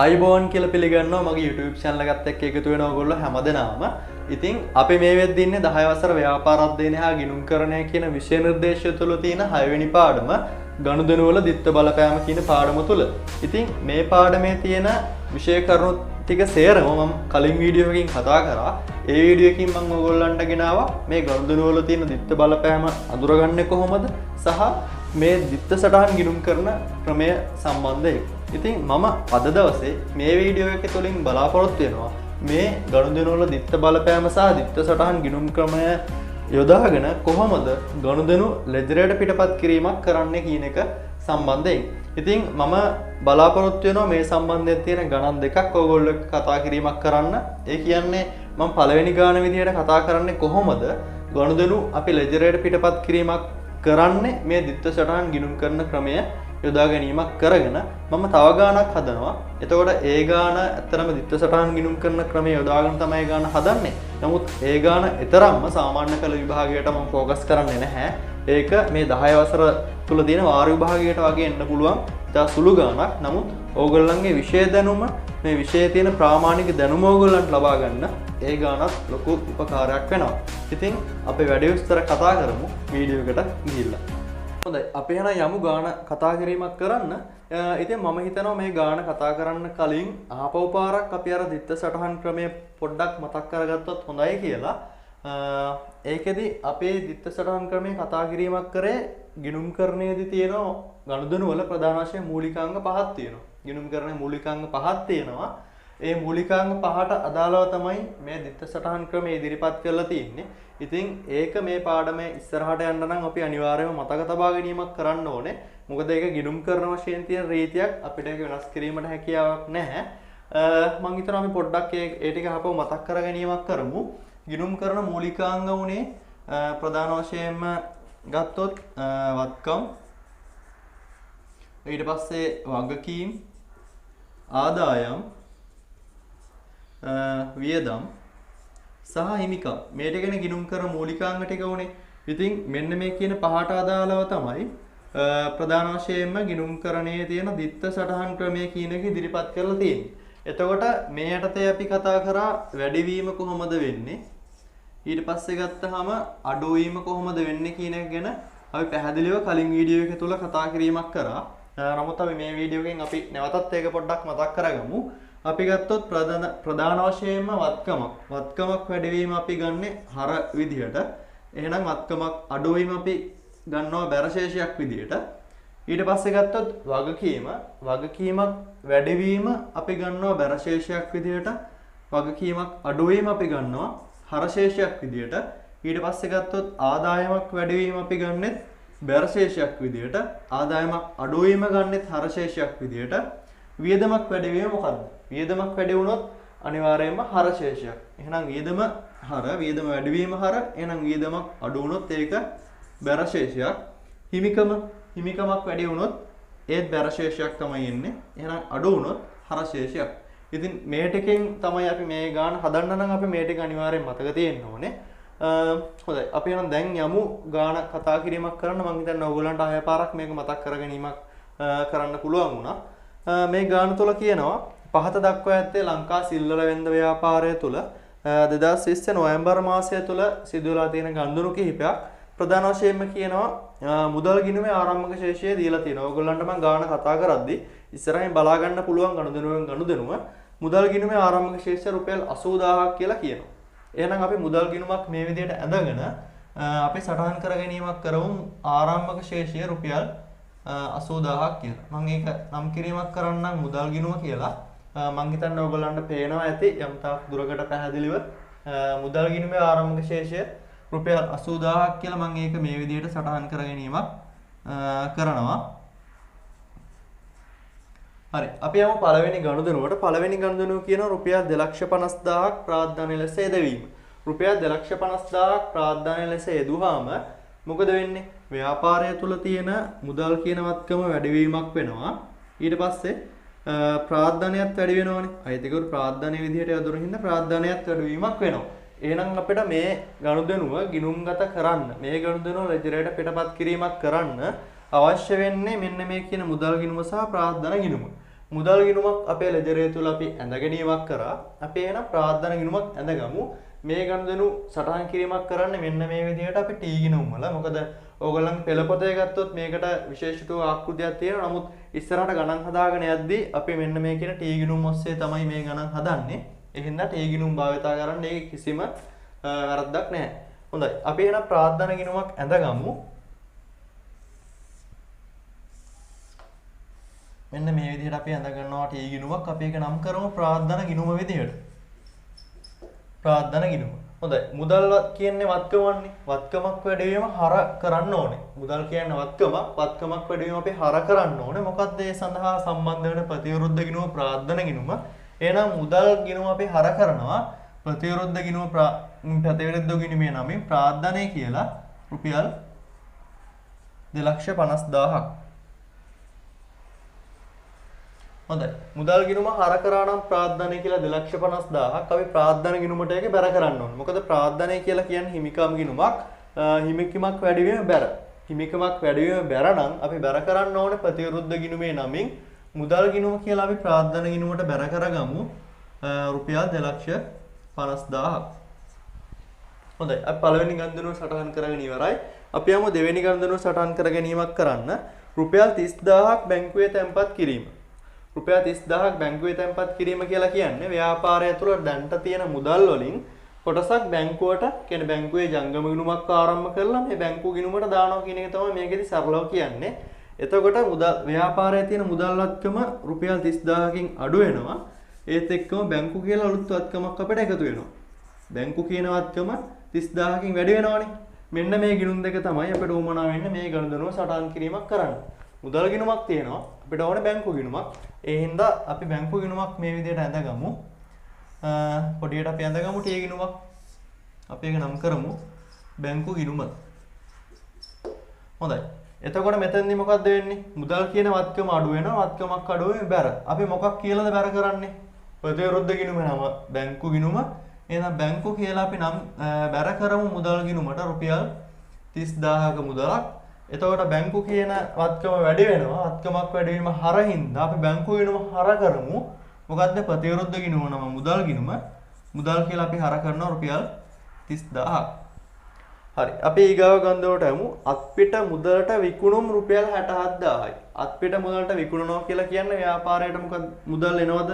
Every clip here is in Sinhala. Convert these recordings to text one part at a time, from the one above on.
අයිබෝන් කියලා පිළිගන්නවා මගේ YouTube channel එකත් එක්ක එකතු වෙන ඔයගොල්ලෝ හැමදෙනාම. ඉතින් අපි මේ වෙද්දි ඉන්නේ 10 වසර ව්‍යාපාර අධ්‍යයනය හා ගිණුම්කරණය කියන විෂය නිර්දේශය තුල තියෙන 6 වෙනි පාඩම ගනුදෙනු වල දිත්ත බලපෑම කියන පාඩම තුල. ඉතින් මේ පාඩමේ තියෙන විෂය කරුණු ටික සේරම මම කලින් වීඩියෝ එකකින් කතා කරා. ඒ වීඩියෝ එකකින් මම ඔයගොල්ලන්ට ගෙනාවා මේ ගනුදෙනු වල තියෙන දිත්ත බලපෑම අඳුරගන්නේ කොහොමද සහ මේ දිත්ත සටහන් ගිණුම් කරන ක්‍රමය සම්බන්ධයෙන්. ඉතින් මම අද දවසේ මේ වීඩියෝ එක තුළින් බලාපොරොත්තු වෙනවා මේ ගනුදෙනු වල දිත්ත බලපෑම සහ දිත්ත සටහන් ගිණුම් ක්‍රමය යොදාගෙන කොහොමද ගනුදෙනු ලෙජරයට පිටපත් කිරීමක් කරන්න කියන එක සම්බන්ධයෙන්. ඉතින් මම බලාපොරොත්තු වෙනවා මේ සම්බන්ධයෙන් තියෙන ගණන් දෙකක් ඔයගොල්ලෝ එක්ක කතා කිරීමක් කරන්න. ඒ කියන්නේ මම පළවෙනි ගාන විදියට කතා කරන්නේ කොහොමද ගනුදෙනු අපි ලෙජරයට පිටපත් කිරීමක් කරන්නේ මේ දිත්ත සටහන් ගිණුම් කරන ක්‍රමය යොදා ගැනීමක් කරගෙන මම තව ගානක් හදනවා. එතකොට ඒ ගාන ඇත්තටම දිත්ත සටහන් ගිණුම් කරන ක්‍රමය යොදාගෙන තමයි ගාන හදන්නේ. නමුත් ඒ ගාන ඊතරම්ම සාමාන්‍ය කළ විභාගයට මම ફોකස් කරන්නේ නැහැ. ඒක මේ 10 වසර තුල තියෙන වාර විභාගයට වගේ එන්න පුළුවන්. ඉතා සුළු ගානක්. නමුත් ඕගොල්ලන්ගේ විෂය දැනුම මේ විෂයේ තියෙන ප්‍රාමාණික දැනුම ඕගොල්ලන්ට ලබා ගන්න ඒ ගානත් ලොකු උපකාරයක් වෙනවා. ඉතින් අපි වැඩි විස්තර කතා කරමු වීඩියෝ එකට ගිහිල්ලා. හොඳයි අපි එහෙනම් යමු ගාන කතා කිරීමක් කරන්න. ඉතින් මම හිතනවා මේ ගාන කතා කරන්න කලින් ආපහු පාරක් අපි අර දිත්ත සටහන් ක්‍රමය පොඩ්ඩක් මතක් කරගත්තොත් හොඳයි කියලා. ඒකෙදි අපේ දිත්ත සටහන් ක්‍රමය කතා කිරීමක් කරේ ගිණුම්කරණයේදී තියෙන ගනුදෙනු වල ප්‍රධාන වශයෙන් මූලිකාංග පහක් තියෙනවා. ගිණුම්කරණයේ මූලිකාංග පහක් තියෙනවා. ඒ මූලිකාංග පහට අදාළව තමයි මේ දිත්ත සටහන් ක්‍රමය ඉදිරිපත් කරලා තියෙන්නේ. ඉතින් ඒක මේ පාඩමේ ඉස්සරහට යන්න නම් අපි අනිවාර්යයෙන්ම මතක තබා ගැනීමක් කරන්න ඕනේ. මොකද ඒක ගිණුම් කරන වශයෙන් තියෙන රීතියක් අපිට ඒක වෙනස් කිරීමට හැකියාවක් නැහැ. මම හිතනවා අපි පොඩ්ඩක් ඒ ටික අපව මතක් කර ගැනීමක් කරමු. ගිණුම් කරන මූලිකාංග උනේ ප්‍රධාන වශයෙන්ම ගත්තොත් වත්කම්, ඊට පස්සේ වගකීම්, ආදායම්, වියදම් සහ හිමිකම්. මේ ටිකනේ ගිණුම් කරන මූලිකාංග ටික උනේ. ඉතින් මෙන්න මේ කියන පහට අදාළව තමයි ප්‍රධාන වශයෙන්ම ගිණුම්කරණයේ තියෙන දිත්ත සටහන් ක්‍රමය කියන එක ඉදිරිපත් කරලා තියෙන්නේ. එතකොට මේ යටතේ අපි කතා කරා වැඩිවීම කොහොමද වෙන්නේ? ඊට පස්සේ ගත්තාම අඩුවීම කොහොමද වෙන්නේ කියන එක ගැන අපි පැහැදිලිව කලින් වීඩියෝ එක තුල කතා කිරීමක් කරා. නමුත් අපි මේ වීඩියෝ එකෙන් අපි නැවතත් ඒක පොඩ්ඩක් මතක් කරගමු. අපි ගත්තොත් ප්‍රධාන වශයෙන්ම වත්කමක් වැඩිවීම අපි ගන්නෙ හර විදිහට. එහෙනම් වත්කමක් අඩුවීම අපි ගන්නවා බැරශේෂයක් විදිහට. ඊට පස්සේ ගත්තොත් වගකීමක් වැඩිවීම අපි ගන්නවා බැරශේෂයක් විදිහට. වගකීමක් අඩුවීම අපි ගන්නවා හරශේෂයක් විදිහට. ඊට පස්සේ ගත්තොත් ආදායමක් වැඩිවීම අපි ගන්නෙත් බැරශේෂයක් විදිහට. ආදායමක් අඩුවීම ගන්නෙත් හරශේෂයක් විදිහට. වියදමක් වැඩිවීම මොකද්ද? වියදමක් වැඩි වුණොත් අනිවාර්යයෙන්ම හරශේෂයක්. එහෙනම් වියදම වියදම වැඩිවීම එහෙනම් වියදමක් අඩු වුණොත් ඒක බැරශේෂයක්. හිමිකමක් වැඩි වුණොත් ඒත් බැරශේෂයක් තමයි එන්නේ. එහෙනම් අඩු වුණොත් හරශේෂයක්. ඉතින් මේ ටිකෙන් තමයි අපි මේ ගාන හදන්න නම් අපි මේ ටික අනිවාර්යෙන් මතක තියෙන්න ඕනේ. හොඳයි අපි එහෙනම් දැන් යමු ගාන කතා කිරීමක් කරන්න. මම හිතන්නේ ඔයගොල්ලන්ට ආයෙ පාරක් මේක මතක් කරගැනීමක් කරන්න පුළුවන් වුණා. මේ ගාන තුල කියනවා පහත දක්වා ඇත්තේ ලංකා සිල්වල වෙළඳ ව්‍යාපාරය තුල 2020 නොවැම්බර් මාසය තුල සිදු වෙලා තියෙන ගනුදෙනු කිහිපයක් ප්‍රධාන වශයෙන්ම කියනවා මුදල් ගිණුමේ ආරම්භක ශේෂය දීලා තියෙනවා. ඔයගොල්ලන්ට මම ගාන කතා කරද්දි ඉස්සරහින් බලා ගන්න පුළුවන් ගනුදෙනුව මුදල් ගිණුමේ ආරම්භක ශේෂය රුපියල් 80000ක් කියලා කියනවා. එහෙනම් අපි මුදල් ගිණුමක් මේ විදිහට ඇඳගෙන අපි සටහන් කර ගැනීමක් කරමු ආරම්භක ශේෂය රුපියල් 80000ක් කියලා. මම ඒක නම් කිරීමක් කරන්නම් මුදල් ගිණුම කියලා. මම හිතන්නේ ඔයගොල්ලන්ට පේනවා ඇති යම් තාක් දුරකට පැහැදිලිව මුදල් ගිණුමේ ආරම්භක ශේෂය රුපියල් 80000ක් කියලා මම ඒක මේ විදිහට සටහන් කර ගැනීමක් කරනවා. හරි අපි යමු පළවෙනි ගනුදෙනුවට. පළවෙනි ගනුදෙනුව කියනවා රුපියල් 250000ක් ප්‍රාර්ථනා ලෙස යෙදවීම. රුපියල් 250000ක් ප්‍රාර්ථනා ලෙස යෙදුවාම මොකද වෙන්නේ? ව්‍යාපාරය තුල තියෙන මුදල් කියන වත්කම වැඩිවීමක් වෙනවා. ඊට පස්සේ ප්‍රාර්ථනයත් වැඩි වෙනවනේ. අයිතිකරු ප්‍රාර්ථනීය විදිහට යොදවන හින්දා ප්‍රාර්ථනයත් වැඩිවීමක් වෙනවා. එහෙනම් අපිට මේ ගනුදෙනුව ගිණුම්ගත කරන්න, මේ ගනුදෙනුව ලෙජරයට පිටපත් කිරීමක් කරන්න අවශ්‍ය වෙන්නේ මෙන්න මේ කියන මුදල් ගිණුම සහ ප්‍රාර්ථනා ගිණුම. මුදල් ගිණුමක් අපේ ලෙජරේ තුල අපි ඇඳ ගැනීමක් කරා. අපි එහෙනම් ප්‍රාර්ථනා ගිණුමක් ඇඳගමු. මේ ගනුදෙනු සටහන් කිරීමක් කරන්නේ මෙන්න මේ විදිහට අපි ටී ගිණුම් වල. මොකද ඕගොල්ලන් පෙළපොතේ ගත්තොත් මේකට විශේෂිතව ආකෘතියක් තියෙනවා. නමුත් ඉස්සරහට ගණන් හදාගෙන යද්දී අපි මෙන්න මේ කියන ටී ගිණුම් ඔස්සේ තමයි මේ ගණන් හදන්නේ. ඒ හින්දා ටී ගිණුම් භාවිතා කරන්න ඒක කිසිම වැරද්දක් නැහැ. හොඳයි. අපි එහෙනම් ප්‍රාර්ථනා ගිණුමක් ඇඳගමු. මෙන්න මේ විදිහට අපි අඳ ගන්නවා ටී ගිණුමක්. අපි ඒක නම් කරමු ප්‍රාර්ථනා ගිණුම විදිහට. ප්‍රාර්ථනා ගිණුම. හොඳයි. මුදල් කියන්නේ වත්කමන්නේ. වත්කමක් වැඩිවීම හර කරන්න ඕනේ. මුදල් කියන්නේ වත්කමක් වැඩිවීම අපි හර කරන්න ඕනේ. මොකක්ද ඒ සඳහා සම්බන්ධ වෙන ප්‍රතිවිරුද්ධ ගිණුම ප්‍රාර්ථනා ගිණුම. එහෙනම් මුදල් ගිණුම අපි හර කරනවා ප්‍රතිවිරුද්ධ ගිණුම ප්‍රතිවිරුද්ධ ගිණුමේ නමින් ප්‍රාර්ථනා කියලා රුපියල් 2,50,000ක්. හොඳයි. මුදල් ගිණුම හර කරා නම් ප්‍රාර්ථනා කියලා 2,50,000ක් අපි ප්‍රාර්ථනා ගිණුමට ඒක බැර කරන්න ඕනේ. මොකද ප්‍රාර්ථනා කියලා කියන්නේ හිමිකම් ගිණුමක්. හිමිකමක් වැඩි වීම බැර. හිමිකමක් වැඩි වීම බැර නම් අපි බැර කරන්න ඕනේ ප්‍රතිවිරුද්ධ ගිණුමේ නමින් මුදල් ගිණුම කියලා අපි ප්‍රාර්ථනා ගිණුමට බැර කරගමු රුපියල් 2,50,000ක්. හොඳයි. අපි පළවෙනි ගනුදෙනුව සටහන් කරගෙන ඉවරයි. අපි යමු දෙවෙනි ගනුදෙනුව සටහන් කර ගැනීමක් කරන්න. රුපියල් 30,000ක් බැංකුවේ තැන්පත් කිරීම. රුපියල් 30,000ක් බැංකුවේ තැන්පත් කිරීම කියලා කියන්නේ ව්‍යාපාරය තුළ දැන්ට තියෙන මුදල් වලින් කොටසක් බැංකුවට කියන්නේ බැංකුවේ ජංගම ගිණුමක් ආරම්භ කරලා මේ බැංකුව ගිණුමට දානවා කියන එක තමයි මේකෙදි සරලව කියන්නේ. එතකොට මුදල් ව්‍යාපාරයේ තියෙන මුදල් වත්කම රුපියල් 30,000කින් අඩු වෙනවා. ඒත් එක්කම බැංකු කියලා අලුත් වත්කමක් අපිට එකතු වෙනවා. බැංකු කියන වත්කම 30,000කින් වැඩි වෙනවනේ. මෙන්න මේ ගිණුම් දෙක තමයි අපිට උවමනා වෙන්නේ මේ ගනුදෙනුව සටහන් කිරීමක් කරන්න. මුදල් ගිණුමක් තියෙනවා. අපිට ඕනේ බැංකු ගිණුමක්. ඒ හින්දා අපි බැංකු ගිණුමක් මේ විදිහට ඇඳගමු. පොඩියට අපි ඇඳගමු ටී ගිණුමක්. අපි ඒක නම් කරමු බැංකු ගිණුම. හොඳයි. එතකොට මෙතනදී මොකද්ද වෙන්නේ? මුදල් කියන වත්කම අඩු වෙනවා. වත්කමක් අඩු වෙන්නේ බැර. අපි මොකක් කියලාද බැර කරන්නේ? ප්‍රතිවිරුද්ධ ගිණුම නම බැංකු ගිණුම. එහෙනම් බැංකු කියලා අපි නම් බැර කරමු මුදල් ගිණුමට රුපියල් 30,000ක මුදලක්. එතකොට බැංකු කියන වත්කම වැඩි වෙනවා. වත්කමක් වැඩි වීම හරින්ද අපි බැංකු ගිණුම හර කරමු. මොකද්ද ප්‍රතිවිරුද්ධ ගිණුම නම මුදල් ගිණුම. මුදල් කියලා අපි හර කරනවා රුපියල් 30,000ක්. හරි. අපි ඊගාව ගන්දරට යමු. අත්පිට මුදලට විකුණුම් රුපියල් 67,000යි. අත්පිට මුදලට විකුණනවා කියලා කියන්නේ ව්‍යාපාරයට මොකද මුදල් එනවද?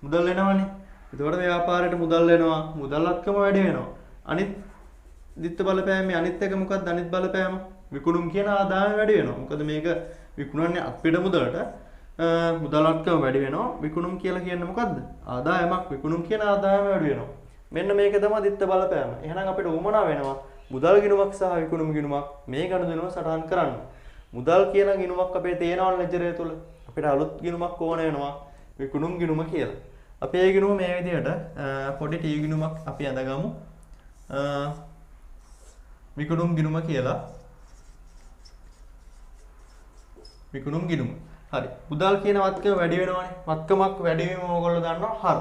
මුදල් එනවනේ. එතකොට ව්‍යාපාරයට මුදල් එනවා. මුදල් වත්කම වැඩි වෙනවා. අනිත් දිත්ත බලපෑමේ අනිත් එක මොකක්ද? අනිත් බලපෑම විකුණුම් කියන ආදායම වැඩි වෙනවා. මොකද මේක විකුණන්නේ අපිට මුදලට මුදල් වත්කම වැඩි වෙනවා. විකුණුම් කියලා කියන්නේ මොකද්ද? ආදායමක්. විකුණුම් කියන ආදායම වැඩි වෙනවා. මෙන්න මේක තමයි දිත්ත බලපෑම. එහෙනම් අපිට උවමනා වෙනවා මුදල් ගිණුමක් සහ විකුණුම් ගිණුමක් මේ ගනුදෙනුව සටහන් කරන්න. මුදල් කියන ගිණුමක් අපේ තේනවල ලෙජරේ තුල. අපිට අලුත් ගිණුමක් ඕන වෙනවා විකුණුම් ගිණුම කියලා. අපි ඒ ගිණුම මේ විදිහට පොඩි ටී ගිණුමක් අපි අඳගමු. විකුණුම් ගිණුම කියලා. විකුණුම් ගිණුම. හරි. මුදල් කියන වත්කම වැඩි වෙනවනේ. වත්කමක් වැඩි වීම ඕගොල්ලෝ දන්නවා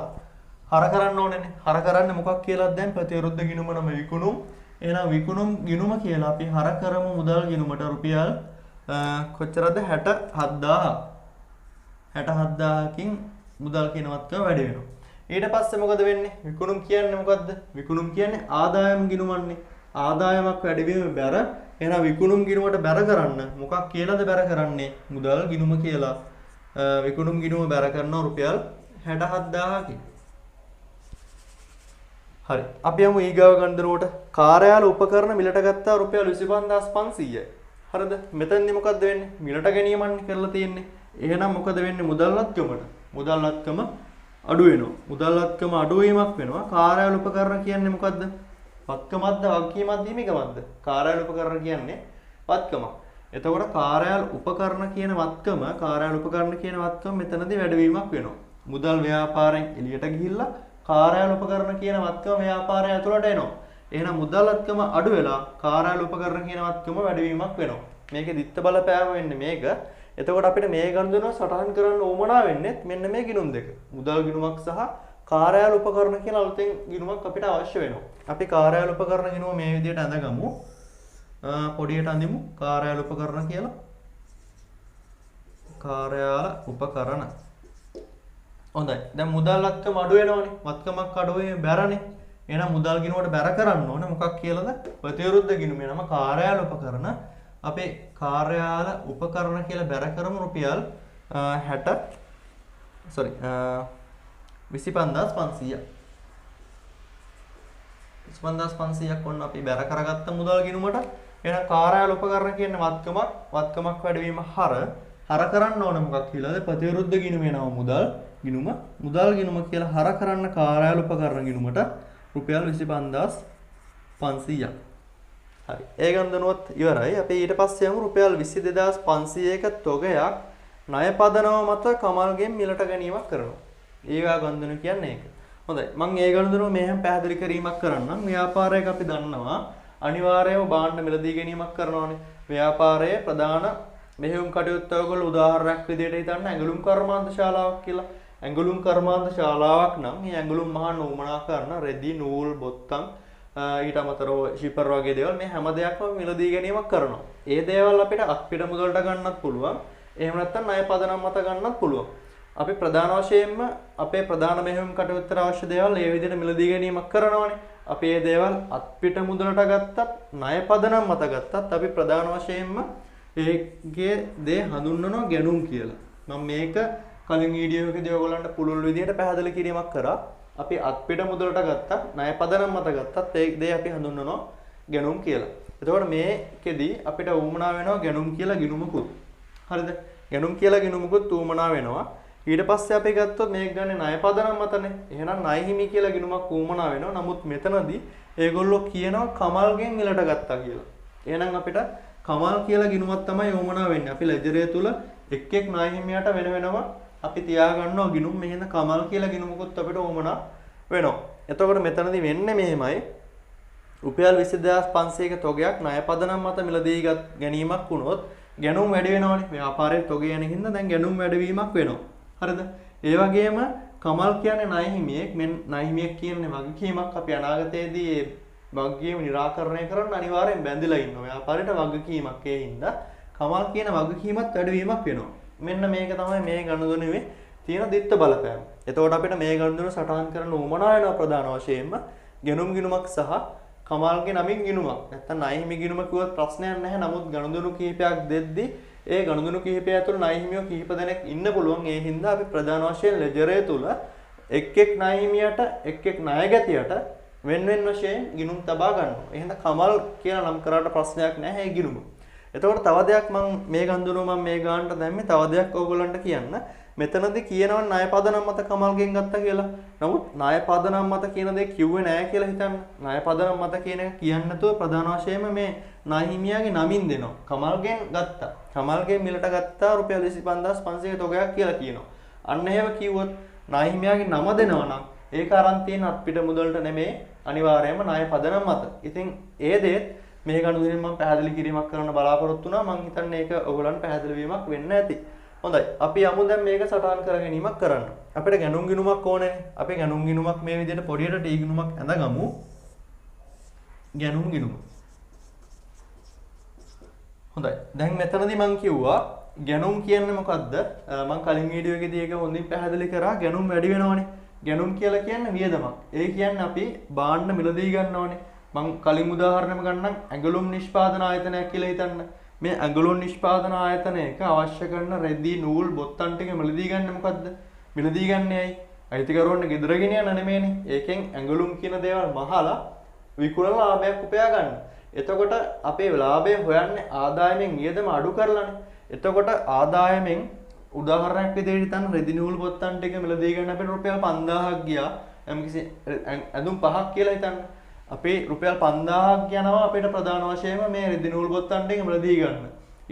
හර කරන්න ඕනේනේ. හර කරන්නේ මොකක් කියලාද දැන් ප්‍රතිවිරුද්ධ ගිණුම නම විකුණුම්. එහෙනම් විකුණුම් ගිණුම කියලා අපි හර කරමු මුදල් ගිණුමට රුපියල් කොච්චරද 67,000. 67,000කින් මුදල් කියන වත්කම වැඩි වෙනවා. ඊට පස්සේ මොකද වෙන්නේ? විකුණුම් කියන්නේ මොකද්ද? විකුණුම් කියන්නේ ආදායම් ගිණුමන්නේ. ආදායමක් වැඩි වීම බැර. එහෙනම් විකුණුම් ගිණුමට බැර කරන්න මොකක් කියලාද බැර කරන්නේ? මුදල් ගිණුම කියලා. විකුණුම් ගිණුම බැර කරනවා රුපියල් 67,000කින්. හරි. අපි යමු ඊගාව ගණදරුවට. කාර්යාල උපකරණ මිලට ගත්තා රුපියල් 25,500යි. හරිද? මෙතනදී මොකද්ද වෙන්නේ? මිලට ගැනීමන්නේ කරලා තියෙන්නේ. එහෙනම් මොකද වෙන්නේ මුදල් වත්කමට? මුදල් වත්කම අඩු වෙනවා. මුදල් වත්කම අඩු වීමක් වෙනවා. කාර්යාල උපකරණ කියන්නේ මොකද්ද? වත්කමක්ද වගකීමක්ද හිමිකමක්ද? කාර්යාල උපකරණ කියන්නේ වත්කමක්. එතකොට කාර්යාල උපකරණ කියන වත්කම මෙතනදී වැඩිවීමක් වෙනවා. මුදල් ව්‍යාපාරයෙන් එළියට ගිහිල්ලා කාර්යාල උපකරණ කියන වත්කම ව්‍යාපාරය ඇතුළට එනවා. එහෙනම් මුදල් වත්කම අඩු වෙලා කාර්යාල උපකරණ කියන වත්කම වැඩිවීමක් වෙනවා. මේකේ දිත්ත බලපෑම වෙන්නේ මේක. එතකොට අපිට මේ ගණුදෙනුව සටහන් කරන්න ඕමනා වෙන්නේ මෙන්න මේ ගිණුම් දෙක. මුදල් ගිණුමක් සහ කාර්යාල උපකරණ කියන අලුතෙන් ගිණුමක් අපිට අවශ්‍ය වෙනවා. අපි කාර්යාල උපකරණ ගිණුම මේ විදිහට අඳගමු. පොඩියට අඳිමු කාර්යාල උපකරණ කියලා. කාර්යාල උපකරණ. හොඳයි. දැන් මුදල් අත්කම අඩු වෙනවනේ. වත්කමක් අඩු වෙන්නේ බැරනේ. එහෙනම් මුදල් ගිණුමට බැර කරන්න ඕනේ. මොකක් කියලාද? ප්‍රතිවිරුද්ධ ගිණුමේ නම කාර්යාල උපකරණ. අපේ කාර්යාල උපකරණ කියලා බැර කරමු රුපියල් 25500ක්. 25500ක් ඔන්න අපි බැර කරගත්ත මුදල් ගිණුමට. එහෙනම් කාර්යාල උපකරණ කියන්නේ වත්කමක් වැඩිවීම හර කරන්න ඕනේ මොකක් කියලාද? ප්‍රතිවිරුද්ධ ගිණුමේ නම මුදල් ගිණුම කියලා හර කරන්න කාර්යාල උපකරණ ගිණුමට රුපියල් 25500ක්. හරි. ඒ ගණනුවත් ඉවරයි. අපි ඊට පස්සේ යමු රුපියල් 22500ක තොගයක් ණය පදනම මත කමල්ගෙන් මිලට ගැනීමක් කරනවා. ඊගා ගණනුව කියන්නේ ඒක. හොඳයි. මම ඒ ගණනුව මෙහෙම පැහැදිලි කිරීමක් කරන්නම්. ව්‍යාපාරයක අපි දන්නවා අනිවාර්යයෙන්ම භාණ්ඩ මිලදී ගැනීමක් කරනවානේ. ව්‍යාපාරයේ ප්‍රධාන මෙහෙයුම් කටයුත්ත ඔයගොල්ලෝ උදාහරණයක් විදිහට හිතන්න ඇඟලුම් කර්මාන්ත ශාලාවක් කියලා. ඇඟලුම් කර්මාන්ත ශාලාවක් නම් මේ ඇඟලුම් මහන්න උමනා කරන රෙදි නූල් බොත්තම් ඊට අමතරව ෂිපර් වගේ දේවල් මේ හැම දෙයක්ම මිලදී ගැනීමක් කරනවා. ඒ දේවල් අපිට අත්පිට මුදලට ගන්නත් පුළුවන්. එහෙම නැත්නම් ණය පදනම් මත ගන්නත් පුළුවන්. අපි ප්‍රධාන වශයෙන්ම අපේ ප්‍රධාන මෙහෙයුම් කටයුත්තට අවශ්‍ය දේවල් ඒ විදිහට මිලදී ගැනීමක් කරනවානේ. අපි මේ දේවල් අත්පිට මුදලට ගත්තත් ණය පදනම් මත ගත්තත් අපි ප්‍රධාන වශයෙන්ම ඒකේ දේ හඳුන්වනවා ගැනුම් කියලා. මම මේක කලින් වීඩියෝ එකේදී ඔයගොල්ලන්ට පුළුල් විදිහට පැහැදිලි කිරීමක් කරා. අපි අත්පිට මුදලට ගත්තත් ණය පදනම් මත ගත්තත් ඒ දේ අපි හඳුන්වනවා ගැනුම් කියලා. එතකොට මේකෙදී අපිට උවමනා වෙනවා ගැනුම් කියලා ගිණුමකුත්. හරිද? ගැනුම් කියලා ගිණුමකුත් උවමනා වෙනවා. ඊට පස්සේ අපි ගත්තොත් මේක ගන්නේ ණය පදනම් මතනේ. එහෙනම් ණය හිමි කියලා ගිණුමක් උවමනා වෙනවා. නමුත් මෙතනදී ඒගොල්ලෝ කියනවා කමල්ගෙන් මිලට ගත්තා කියලා. එහෙනම් අපිට කමල් කියලා ගිණුමක් තමයි උවමනා වෙන්නේ. අපි ලෙජරය තුල එක් ණය හිමියට වෙනම අපි තියාගන්නවා ගිණුම්. මෙහෙම කමල් කියලා ගිණුමකුත් අපිට උවමනා වෙනවා. එතකොට මෙතනදී වෙන්නේ මෙහෙමයි. රුපියල් 20500ක තොගයක් ණය පදනම් මත මිලදී ගැනීමක් වුණොත් ගැනුම් වැඩි වෙනවනේ. ව්‍යාපාරයේ තොගය යන හින්දා දැන් ගැනුම් වැඩිවීමක් වෙනවා. හරිද? ඒ වගේම කමල් කියන්නේ ණය හිමියෙක්. ණය හිමියෙක් කියන්නේ වගකීමක්. අපි අනාගතයේදී මේ වගකීම निराකරණය කරන්න අනිවාර්යෙන් බැඳිලා ඉන්නවා. ව්‍යාපාරයට වගකීමක් ඒ හින්දා කමල් කියන වගකීමත් වැඩිවීමක් වෙනවා. මෙන්න මේක තමයි මේ ගණනුවේ තියෙන දිත්ත බලපෑම. එතකොට අපිට මේ ගණනුව සටහන් කරන්න උවමනා වෙනවා ප්‍රධාන වශයෙන්ම ගැනුම් ගිණුමක් සහ කමල්ගේ නමින් ගිණුමක්. නැත්තම් ණය හිමි ගිණුම කිව්වත් ප්‍රශ්නයක් නැහැ. නමුත් ගණනුණු කිහිපයක් දෙද්දී ඒ ගණනුණු කිහිපය ඇතුළේ ණය හිමියෝ කිහිප දෙනෙක් ඉන්න පුළුවන්. ඒ හින්දා අපි ප්‍රධාන වශයෙන් ලෙජරය තුල එක් ණය හිමියට එක් ණයගැතියට වෙන වශයෙන් ගිණුම් තබා ගන්නවා. එහෙනම් කමල් කියලා නම් කරාට ප්‍රශ්නයක් නැහැ ඒ ගිණුම. එතකොට තව දෙයක් මම මේ ගණනුව මම මේ ගානට දැම්මේ තව දෙයක් ඕගොල්ලන්ට කියන්න. මෙතනදී කියනවා ණය පදනම් මත කමල්ගෙන් ගත්තා කියලා. නමුත් ණය පදනම් මත කියන දේ කිව්වේ නෑ කියලා හිතන්න. ණය පදනම් මත කියන එක කියන්නේ නැතුව ප්‍රධාන වශයෙන්ම මේ ණය හිමියාගේ නමින් දෙනවා. කමල්ගෙන් ගත්තා. කමල්ගෙන් මිලට ගත්තා රුපියල් 25500 තොගයක් කියලා කියනවා. අන්න එහෙම කිව්වොත් ණය හිමියාගේ නම දෙනවා නම් ඒක අරන් තියෙන අත්පිට මුදලට නෙමෙයි අනිවාර්යයෙන්ම ණය පදනම් මත. ඉතින් ඒ දේත් මේ ගණනුවෙන් මම පැහැදිලි කිරීමක් කරන්න බලාපොරොත්තු වුණා. මම හිතන්නේ ඒක ඔයගොල්ලන්ට පැහැදිලි වීමක් වෙන්න ඇති. හොඳයි. අපි යමු දැන් මේක සටහන් කර ගැනීමක් කරන්න. අපිට ගැනුම් ගිණුමක් ඕනේ. අපි ගැනුම් ගිණුමක් මේ විදිහට පොඩියට ටී ගිණුමක් ඇඳගමු. ගැනුම් ගිණුම. හොඳයි. දැන් මෙතනදී මම කිව්වා ගැනුම් කියන්නේ මොකද්ද? මම කලින් වීඩියෝ එකේදී ඒක හොඳින් පැහැදිලි කරා. ගැනුම් වැඩි වෙනවනේ. ගැනුම් කියලා කියන්නේ වියදමක්. ඒ කියන්නේ අපි භාණ්ඩ මිලදී ගන්නවනේ. මම කලින් උදාහරණයක් ගන්නම්. ඇඟලුම් නිෂ්පාදන ආයතනයක් කියලා හිතන්න. මේ ඇඟලුම් නිෂ්පාදන ආයතනයක අවශ්‍ය කරන රෙදි නූල් බොත්තම් ටික මිලදී ගන්න මොකද්ද? මිලදී ගන්නේ ඇයි? අයිතිකරුවන්ට ගෙදර ගෙන යන්න නෙමෙයිනේ. ඒකෙන් ඇඟලුම් කියන දේවල් මහලා විකුණලා ලාභයක් උපයා ගන්න. එතකොට අපේ ලාභය හොයන්නේ ආදායමෙන් වියදම අඩු කරලානේ. එතකොට ආදායමෙන් උදාහරණයක් විදිහට හිතන්න රෙදි නූල් බොත්තම් ටික මිලදී ගන්න අපිට රුපියල් 5000ක් ගියා. යම්කිසි ඇඳුම් පහක් කියලා හිතන්න. අපේ රුපියල් 5000ක් යනවා අපිට ප්‍රධාන වශයෙන්ම මේ රෙදි නූල් බොත්තම් ටික මිලදී ගන්න.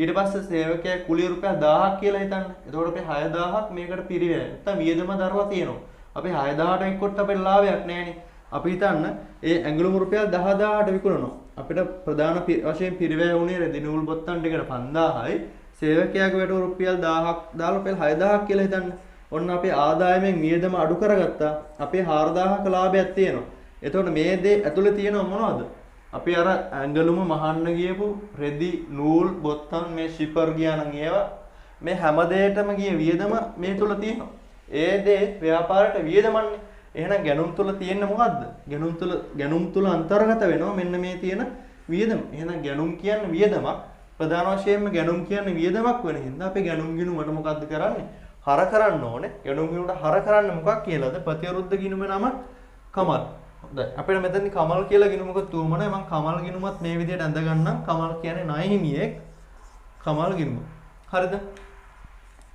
ඊට පස්සේ සේවකයා කුලිය රුපියල් 1000ක් කියලා හිතන්න. එතකොට අපි 6000ක් මේකට පිරිවැය. නැත්නම් වියදම දරලා තියෙනවා. අපි 6000ට එක්කොට අපේ ලාභයක් නැහැනේ. අපි හිතන්න ඒ ඇඟලුම රුපියල් 10000ට විකුණනවා. අපිට ප්‍රධාන වශයෙන් පිරිවැය වුණේ රෙදි නූල් බොත්තම් ටිකට 5000යි. සේවකයාගේ වැටුප රුපියල් 1000ක් දාලා රුපියල් 6000ක් කියලා හිතන්න. ඔන්න අපේ ආදායමෙන් වියදම අඩු කරගත්තා. අපේ 4000ක ලාභයක් තියෙනවා. එතකොට මේ දේ ඇතුලේ තියෙනව මොනවද? අපි අර ඇඟලුම මහන්න ගියපු රෙදි නූල් බොත්තම් මේ ෂිපර් ගියා නම් ඒවා මේ හැම දෙයකටම ගිය වියදම මේ තුල තියෙනවා. ඒ දේ ව්‍යාපාරයට වියදමන්නේ. එහෙනම් ගැනුම් තුල තියෙන්නේ මොකද්ද? ගැනුම් තුල අන්තර්ගත වෙනවා මෙන්න මේ තියෙන වියදම. එහෙනම් ගැනුම් කියන්නේ වියදමක්. ප්‍රධාන වශයෙන්ම ගැනුම් කියන්නේ වියදමක් වෙන හින්දා අපි ගැනුම් ගිණුමට මොකද්ද කරන්නේ? හර කරන්න ඕනේ. ගැනුම් ගිණුමට හර කරන්න මොකක් කියලාද? ප්‍රතිවිරුද්ධ ගිණුමේ නම කමල්. හොඳයි. අපිට මෙතනදී කමල් කියලා ගිණුමක තුමනේ මම කමල් ගිණුමත් මේ විදිහට ඇඳ ගන්නම්. කමල් කියන්නේ ණය හිමියෙක්. කමල් ගිණුම. හරිද?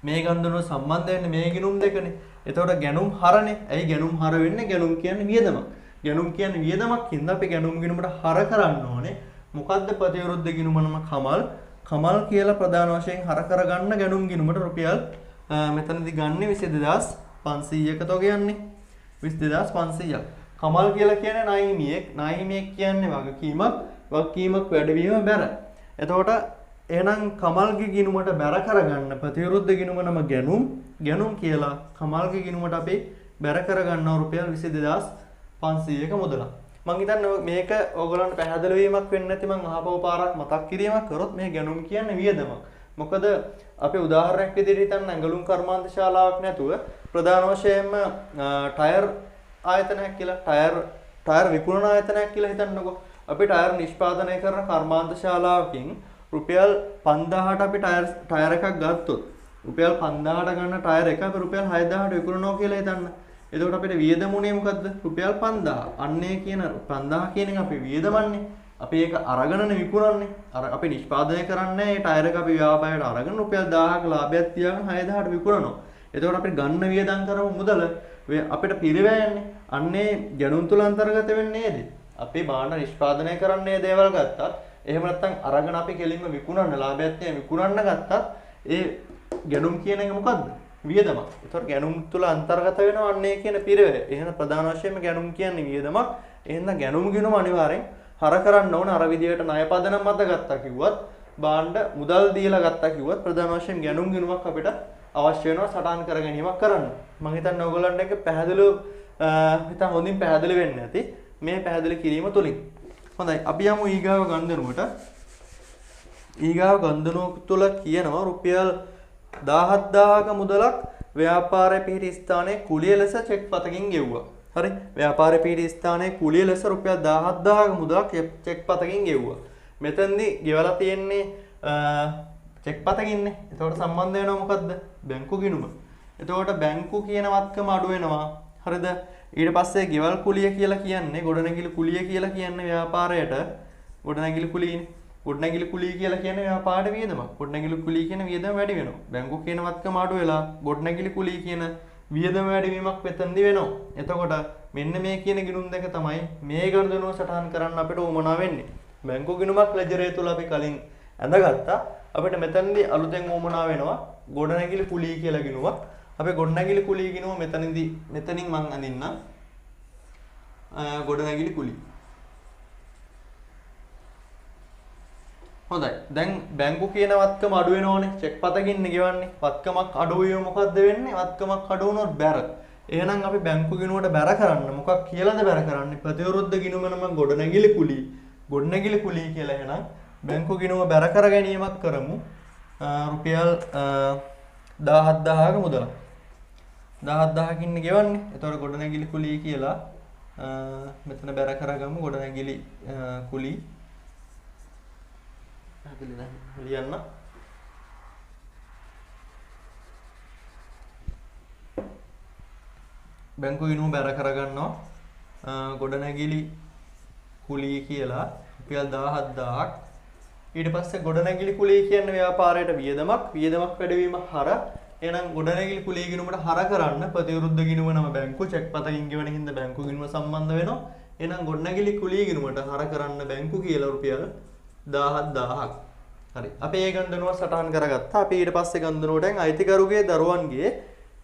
මේ ගන්ධනෝ සම්බන්ධ වෙන්නේ මේ ගිණුම් දෙකනේ. එතකොට ගැනුම් හරනේ. ඇයි ගැනුම් හර වෙන්නේ? ගැනුම් කියන්නේ වියදමක්. ගැනුම් කියන්නේ වියදමක් හින්දා අපි ගැනුම් ගිණුමට හර කරන්න ඕනේ. මොකද්ද ප්‍රතිවිරුද්ධ ගිණුම නම කමල්. කමල් කියලා ප්‍රධාන වශයෙන් හර කරගන්න ගැනුම් ගිණුමට රුපියල් මෙතනදී ගන්න 22500ක තොගයන්නේ. 22500ක්. කමල් කියලා කියන්නේ ණය හිමියෙක්. ණය හිමියෙක් කියන්නේ වගකීමක් වැඩිවීම බැර. එතකොට එහෙනම් කමල්ගේ ගිණුමට බැර කරගන්න ප්‍රතිවිරුද්ධ ගිණුම නම ගැනුම් කියලා කමල්ගේ ගිණුමට අපි බැර කරගන්නවා රුපියල් 22500ක මුදලක්. මං හිතන්නේ මේක ඕගොල්ලන්ට පැහැදිලි වීමක් වෙන්නේ නැති මං අහපව පාරක් මතක් කිරීමක් කරොත් මේ ගැනුම් කියන්නේ වියදමක්. මොකද අපි උදාහරණයක් විදිහට හිතන්න ඇඟලුම් කර්මාන්ත ශාලාවක් නැතුව ප්‍රධාන වශයෙන්ම ටයර් ආයතනයක් කියලා ටයර් විකුණන ආයතනයක් කියලා හිතන්නකෝ. අපි ටයර් නිෂ්පාදනය කරන කර්මාන්ත ශාලාවකින් රුපියල් 5000ට අපි ටයර් එකක් ගත්තොත් රුපියල් 5000ට ගන්න ටයර් එක අපි රුපියල් 6000ට විකුණනවා කියලා හිතන්න. එතකොට අපිට වියදමුනේ මොකද්ද? රුපියල් 5000. අන්නේ කියන 5000 කියන එක අපි වියදමන්නේ. අපි ඒක අරගෙනනේ විකුණන්නේ. අර අපි නිෂ්පාදනය කරන්නේ ඒ ටයර් එක අපි ව්‍යාපාරයට අරගෙන රුපියල් 1000ක ලාභයක් තියාගෙන 6000ට විකුණනවා. එතකොට අපිට ගන්න වියදම් කරමු මුදල අපිට පිරිවැයන්නේ. අන්නේ ගැනුම් තුල අන්තර්ගත වෙන්නේ නේද? අපි භාණ්ඩ නිෂ්පාදනය කරන්නේ දේවල් ගත්තත් එහෙම නැත්නම් අරගෙන අපි කෙලින්ම විකුණන්න ලාභයක් තියා විකුණන්න ගත්තත් ඒ ගැනුම් කියන එක මොකද්ද? වියදමක්. ඒතකොට ගැනුම් තුල අන්තර්ගත වෙනවා අන්නේ කියන පිරවැය. එහෙනම් ප්‍රධාන වශයෙන්ම ගැනුම් කියන්නේ වියදමක්. එහෙනම් ගැනුම් ගිණුම අනිවාර්යෙන් හර කරන්න ඕන අර විදියට ණය පදනම් මත ගත්තා කිව්වත් භාණ්ඩ මුදල් දීලා ගත්තා කිව්වත් ප්‍රධාන වශයෙන් ගැනුම් ගිණුමක් අපිට අවශ්‍ය වෙනවා සටහන් කර ගැනීමක් කරන්න. මම හිතන්නේ ඔයගොල්ලන්ට ඒක පැහැදිලිව හිතා හොඳින් පැහැදිලි වෙන්නේ නැති මේ පැහැදිලි කිරීම තුලින්. හොඳයි අපි යමු ඊගාව ගන්ධනුවට. ඊගාව ගන්ධනුව තුල කියනවා රුපියල් 17000ක මුදලක් ව්‍යාපාරයේ පිහිටි ස්ථානයේ කුලිය ලෙස චෙක් පතකින් ගෙව්වා. හරි ව්‍යාපාරයේ පිහිටි ස්ථානයේ කුලිය ලෙස රුපියල් 17000ක මුදලක් චෙක් පතකින් ගෙව්වා. මෙතනදී ගෙවලා තියෙන්නේ චෙක් පතකින්නේ. එතකොට සම්බන්ධ වෙනවා මොකද්ද? බැංකු ගිණුම. එතකොට බැංකු කියන වත්කම අඩු වෙනවා. හරිද? ඊට පස්සේ ගෙවල් කුලිය කියලා කියන්නේ ගොඩනැගිලි කුලිය කියලා කියන්නේ ව්‍යාපාරයට ගොඩනැගිලි කුලියනේ. ගොඩනැගිලි කුලිය කියලා කියන්නේ ව්‍යාපාරයට වියදමක්. ගොඩනැගිලි කුලිය කියන වියදම වැඩි වෙනවා. බැංකු කියන වත්කම අඩු වෙලා ගොඩනැගිලි කුලිය කියන වියදම වැඩිවීමක් වෙතන්දි වෙනවා. එතකොට මෙන්න මේ කියන ගිණුම් දෙක තමයි මේ ගණනුව සටහන් කරන්න අපිට උවමනා වෙන්නේ. බැංකු ගිණුමක් ලෙජරේ තුල අපි කලින් ඇඳගත්තා. අපිට මෙතනදී අලුතෙන් උවමනා වෙනවා ගොඩනැගිලි කුලිය කියලා ගිණුමක්. අපි ගොඩනැගිලි කුලිය ගිණුම මෙතනින් මම අඳින්නම්. ගොඩනැගිලි කුලිය. හොඳයි. දැන් බැංකු කියන වත්කම අඩු වෙනවනේ. චෙක් පතකින් ගෙවන්නේ. වත්කමක් අඩු වීම මොකද්ද වෙන්නේ? වත්කමක් අඩු වුණොත් බැර. එහෙනම් අපි බැංකු ගිණුමට බැර කරන්න මොකක් කියලාද බැර කරන්නේ? ප්‍රතිවිරුද්ධ ගිණුම නම ගොඩනැගිලි කුලිය. ගොඩනැගිලි කුලිය කියලා එහෙනම් බැංකු ගිණුම බැර කර ගැනීමක් කරමු. රුපියල් 17000ක මුදලක්. 17000කින් ගෙවන්නේ. එතකොට ගොඩනැගිලි කුලිය කියලා මෙතන බැර කරගමු ගොඩනැගිලි කුලිය. ලියන්න. බැංකු ගිණුම බැර කරගන්නවා ගොඩනැගිලි කුලිය කියලා රුපියල් 17000ක්. ඊට පස්සේ ගොඩනැගිලි කුලිය කියන්නේ ව්‍යාපාරයට වියදමක් වැඩිවීම හර. එහෙනම් ගොඩනැගිලි කුලිය ගිණුමට හර කරන්න ප්‍රතිවිරුද්ධ ගිණුම නම බැංකු චෙක් පතකින් ගෙවන හින්දා බැංකු ගිණුම සම්බන්ධ වෙනවා. එහෙනම් ගොඩනැගිලි කුලිය ගිණුමට හර කරන්න බැංකු කියලා රුපියල් 17000ක්. හරි. අපි ඒ ගණනුව සටහන් කරගත්තා. අපි ඊට පස්සේ ගණනුවෙන් අයිතිකරුගේ දරුවන්ගේ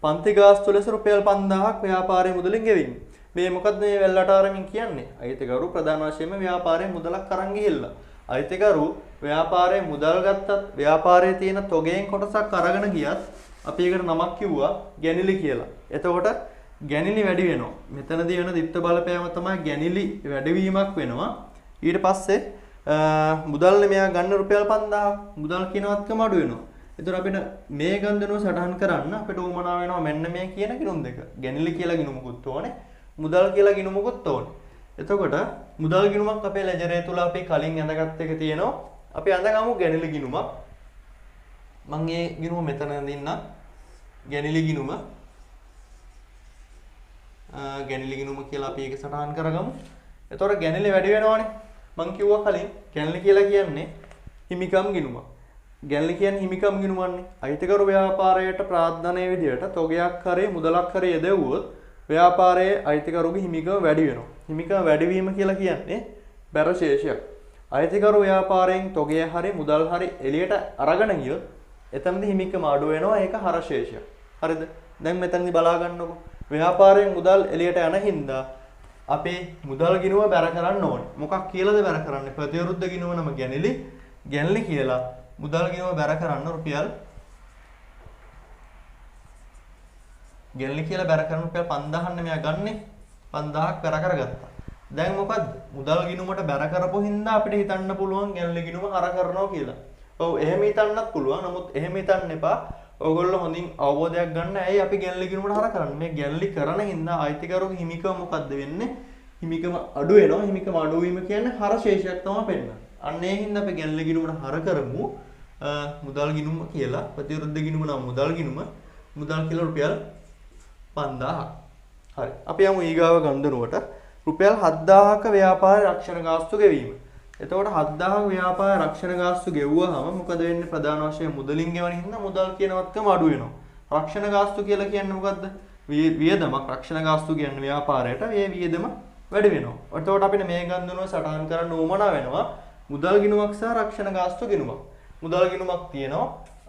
පන්ති ගාස්තු ලෙස රුපියල් 5000ක් ව්‍යාපාරයේ මුදලින් ගෙවීම. මේ මොකද්ද මේ වැල්ලට ආරමින් කියන්නේ? අයිතිකරු ප්‍රධාන වශයෙන්ම ව්‍යාපාරයේ මුදලක් අරන් ගිහිල්ලා. අයිතිකරු ව්‍යාපාරයේ මුදල් ගත්තත් ව්යාපාරයේ තියෙන තොගයෙන් කොටසක් අරගෙන ගියත් අපි ඒකට නමක් කිව්වා ගැනිලි කියලා. එතකොට ගැනිලි වැඩි වෙනවා. මෙතනදී වෙන දිත්ත බලපෑම තමයි ගැනිලි වැඩිවීමක් වෙනවා. ඊට පස්සේ මුදල්නේ මෙයා ගන්න රුපියල් 5000 මුදල් කියනවත්කම අඩු වෙනවා. ඒතර අපිට මේ ගන්ධනුව සටහන් කරන්න අපිට උවමනා වෙනවා මෙන්න මේ කියන ගිණුම් දෙක. ගැනිලි කියලා ගිණුමකුත් ඕනේ. මුදල් කියලා ගිණුමකුත් ඕනේ. එතකොට මුදල් ගිණුමක් අපේ ලෙජරේ තුල අපි කලින් ඇඳගත් එක තියෙනවා. අපි අඳගමු ගැනිලි ගිණුමක්. මම මේ ගිණුම මෙතන අඳින්න. ගැනිලි ගිණුම. ගැනිලි ගිණුම කියලා අපි ඒක සටහන් කරගමු. එතකොට ගැනිලි වැඩි වෙනවනේ. මම කිව්වා කලින් ගැනිලි කියලා කියන්නේ හිමිකම් ගිණුමක්. ගැනිලි කියන්නේ හිමිකම් ගිණුමන්නේ. අයිතිකරු ව්‍යාපාරයට ප්‍රාර්ථනීය විදියට තොගයක් හරේ මුදලක් හරේ යදෙව්වොත් ව්‍යාපාරයේ අයිතිකරුගේ හිමිකම වැඩි වෙනවා. හිමිකම වැඩිවීම කියලා කියන්නේ බැර ශේෂයක්. අයිතිකරු ව්‍යාපාරයෙන් තොගය හරි මුදල් හරි එළියට අරගෙන ගියොත් එතනදී හිමිකම අඩු වෙනවා. ඒක හර ශේෂයක්. හරිද? දැන් මෙතනදී බලා ගන්නකො. ව්‍යාපාරයෙන් මුදල් එළියට යන හින්දා අපේ මුදල් ගිණුම බැර කරන්න ඕනේ. මොකක් කියලාද බැර කරන්නේ? ප්‍රතිවිරුද්ධ ගිණුම නම ගැනිලි. ගැනිලි කියලා මුදල් ගිණුම බැර කරන්න රුපියල් ගැනිලි කියලා බැර කරන රුපියල් 5000 නේ මෙයා ගන්නෙ. 5000ක් බැර කරගත්තා. දැන් මොකද්ද? මුදල් ගිණුමට බැර කරපු හින්දා අපිට හිතන්න පුළුවන් ගැනිලි ගිණුම හර කරනවා කියලා. ඔව් එහෙම හිතන්නත් පුළුවන්. නමුත් එහෙම හිතන්න එපා. ඔයගොල්ලෝ හොඳින් අවබෝධයක් ගන්න. ඇයි අපි ගැනිලි ගිණුමට හර කරන්නේ? මේ ගැනිලි කරන හින්දා අයිතිකරුගේ හිමිකම මොකද්ද වෙන්නේ? හිමිකම අඩු වෙනවා. හිමිකම අඩු වීම කියන්නේ හර ශේෂයක් තමයි පෙන්නන්නේ. අන්න ඒ හින්දා අපි ගැනිලි ගිණුමට හර කරමු. මුදල් ගිණුම කියලා. ප්‍රතිවිරුද්ධ ගිණුම නම් මුදල් ගිණුම. මුදල් කියලා රුපියල් 5000. හරි. අපි යමු ඊගාව ගන්ධනුවට. රුපියල් 7000ක ව්‍යාපාර රක්ෂණ ගාස්තු ගෙවීම. එතකොට 7000ක ව්‍යාපාර රක්ෂණ ගාස්තු ගෙවුවාම මොකද වෙන්නේ? ප්‍රධාන වශයෙන් මුදලින් ගෙවන හින්දා මුදල් කියන වත්කම අඩු වෙනවා. රක්ෂණ ගාස්තු කියලා කියන්නේ මොකද්ද? වියදමක්. රක්ෂණ ගාස්තු කියන්නේ ව්‍යාපාරයට මේ වියදම වැඩි වෙනවා. එතකොට අපිට මේ ගන්ධනුව සටහන් කරන්න උවමනා වෙනවා මුදල් ගිණුමක් සහ රක්ෂණ ගාස්තු ගිණුමක්. මුදල් ගිණුමක් තියෙනවා.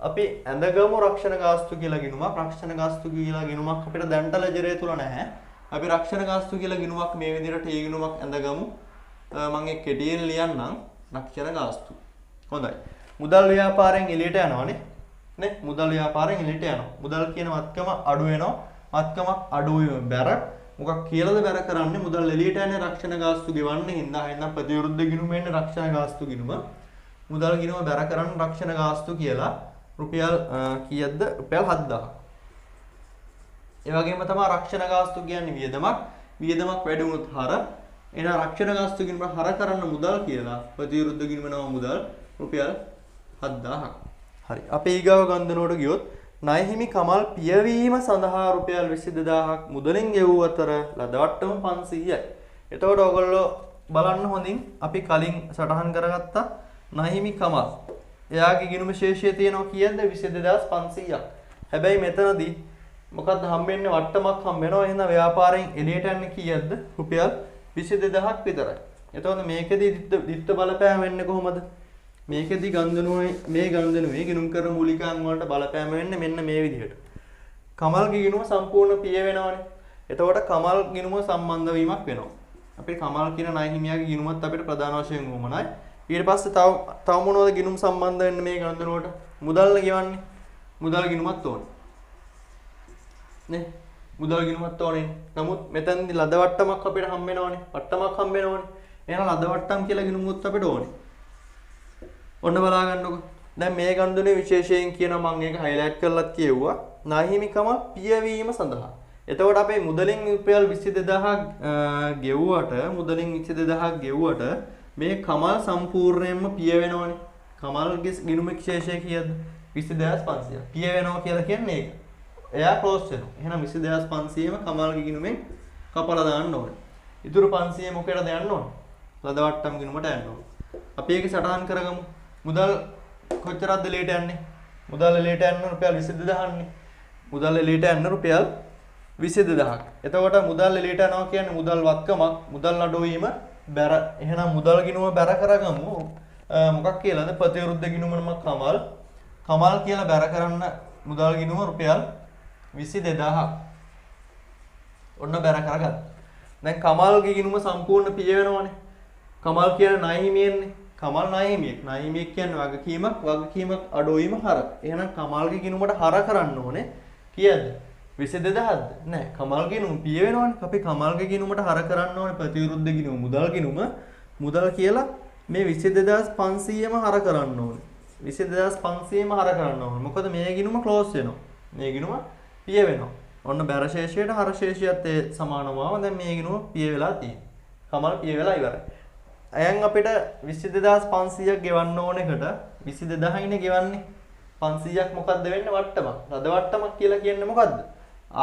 අපි ඇඳගමු රක්ෂණ ගාස්තු කියලා ගිණුමක්. රක්ෂණ ගාස්තු කියලා ගිණුමක් අපිට දැන්ට ලෙජරේ තුල නැහැ. අපි රක්ෂණ ගාස්තු කියලා ගිණුමක් මේ විදිහට ඒ ගිණුමක් ඇඳගමු. මම ඒ කෙටියෙන් ලියන්නම් රක්ෂණ ගාස්තු. හොඳයි. මුදල් ව්‍යාපාරයෙන් එළියට යනවානේ. නේ? මුදල් ව්‍යාපාරයෙන් එළියට යනවා. මුදල් කියන වත්කම අඩු වෙනවා. වත්කමක් අඩු වීම බැර මොකක් කියලාද බැර කරන්නේ? මුදල් එළියට යන්නේ රක්ෂණ ගාස්තු ගෙවන්න හින්දා. එහෙනම් ප්‍රතිවිරුද්ධ ගිණුම එන්නේ රක්ෂණ ගාස්තු ගිණුම. මුදල් ගිණුම බැර කරන්න රක්ෂණ ගාස්තු කියලා රුපියල් කීයක්ද? රුපියල් 7000. ඒ වගේම තමයි රක්ෂණ ගාස්තු කියන්නේ වියදමක්. වියදමක් වැඩි වුණොත් හර. එහෙනම් රක්ෂණ ගාස්තු ගිණුම හර කරන්න මුදල් කියලා ප්‍රතිවිරුද්ධ ගිණුම නම මුදල් රුපියල් 7000ක්. හරි. අපි ඊගාව ගන්ධනුවට ගියොත් ණය හිමි කමල් පියවීම සඳහා රුපියල් 22000ක් මුදලින් ගෙවූ අතර ලද වට්ටම 500යි. එතකොට ඔයගොල්ලෝ බලන්න හොඳින් අපි කලින් සටහන් කරගත්තා ණය හිමි කමල්. එයාගේ ගිණුම ශේෂය තියෙනවා කියද්ද 22500ක්. හැබැයි මෙතනදී මොකද්ද හම්බෙන්නේ? වට්ටමක් හම්බ වෙනවා. එහෙනම් ව්‍යාපාරයෙන් එළියට යන්නේ කීයක්ද? රුපියල් 22000ක් විතරයි. එතකොට මේකෙදී දිත්ත බලපෑම වෙන්නේ කොහොමද? මේකෙදී ගන්ධනුවේ මේ ගන්ධනුවේ ගිණුම් කරන මූලිකාංග වලට බලපෑම වෙන්නේ මෙන්න මේ විදිහට. කමල්ගේ ගිණුම සම්පූර්ණ පිය වෙනවනේ. එතකොට කමල් ගිණුම සම්බන්ධ වීමක් වෙනවා. අපේ කමල් කියන ණය හිමියාගේ ගිණුමත් අපිට ප්‍රධාන වශයෙන් උවමනයි. ඊට පස්සේ තව මොනවද ගිණුම් සම්බන්ධ වෙන්නේ මේ ගන්ධනුවට? මුදල්නේ ගෙවන්නේ. මුදල් ගිණුමත් ඕනේ. නේ? මුදල් ගිණුමත් ඕනේ. නමුත් මෙතනදී ලද වට්ටමක් අපිට හම්බ වෙනවනේ. වට්ටමක් හම්බ වෙනවනේ. එහෙනම් ලද වට්ටම් කියලා ගිණුමුත් අපිට ඕනේ. ඔන්න බලා ගන්නකො. දැන් මේ ගන්ධනුවේ විශේෂයෙන් කියනවා මම ඒක හයිලයිට් කරලත් කියෙව්වා. ණය හිමිකම පියවීම සඳහා. එතකොට අපේ මුදලින් රුපියල් 22000ක් ගෙවුවට මේ කමල් සම්පූර්ණයෙන්ම පිය වෙනවනේ. කමල්ගේ ගිණුම විශේෂය කීයද? 22500. පිය වෙනවා කියලා කියන්නේ ඒක. එයා ක්ලෝස් වෙනවා. එහෙනම් 22500ම කමල්ගේ ගිණුමෙන් කපලා දාන්න ඕනේ. ඉතුරු 500 මොකේද යන්න ඕනේ? ලද වට්ටම් ගිණුමට යන්න ඕනේ. අපි ඒක සටහන් කරගමු. මුදල් කොච්චරක්ද එළියට යන්නේ? මුදල් එළියට යන්න රුපියල් 22000න්නේ. මුදල් එළියට යන්න රුපියල් 22000ක්. එතකොට මුදල් එළියට යනවා කියන්නේ මුදල් වත්කමක්, මුදල් අඩු වීම බැර. එහෙනම් මුදල් ගිණුම බැර කරගමු. මොකක් කියලාද? ප්‍රතිවිරුද්ධ ගිණුම නම කමල්. කමල් කියලා බැර කරන්න මුදල් ගිණුම රුපියල් 22000ක්. ඔන්න බැර කරගත්තා. දැන් කමල්ගේ ගිණුම සම්පූර්ණ පිය වෙනවනේ. කමල් කියන්නේ ණය හිමියෙන්නේ. කමල් ණය හිමියෙක්. ණය හිමියෙක් කියන්නේ වගකීමක් අඩු වීම හර. එහෙනම් කමල්ගේ ගිණුමට හර කරන්න ඕනේ. කීයද? 22000ද? නෑ. කමල්ගේ ගිණුම පිය වෙනවනේ. අපි කමල්ගේ ගිණුමට හර කරන්න ඕනේ ප්‍රතිවිරුද්ධ ගිණුම මුදල් ගිණුම. මුදල් කියලා මේ 22500ම හර කරන්න ඕනේ. 22500ම හර කරන්න ඕනේ. මොකද මේ ගිණුම ක්ලෝස් වෙනවා. මේ ගිණුම පිය වෙනවා. ඔන්න බැර ශේෂයට හර ශේෂයත් ඒ සමානවම දැන් මේ ගිණුම පිය වෙලා තියෙනවා. කමල් පිය වෙලා ඉවරයි. අයන් අපිට 22500ක් ගෙවන්න ඕන එකට 22000යිනේ ගෙවන්නේ. 500ක් මොකද්ද වෙන්නේ වට්ටමක්. රද වට්ටමක් කියලා කියන්නේ මොකද්ද?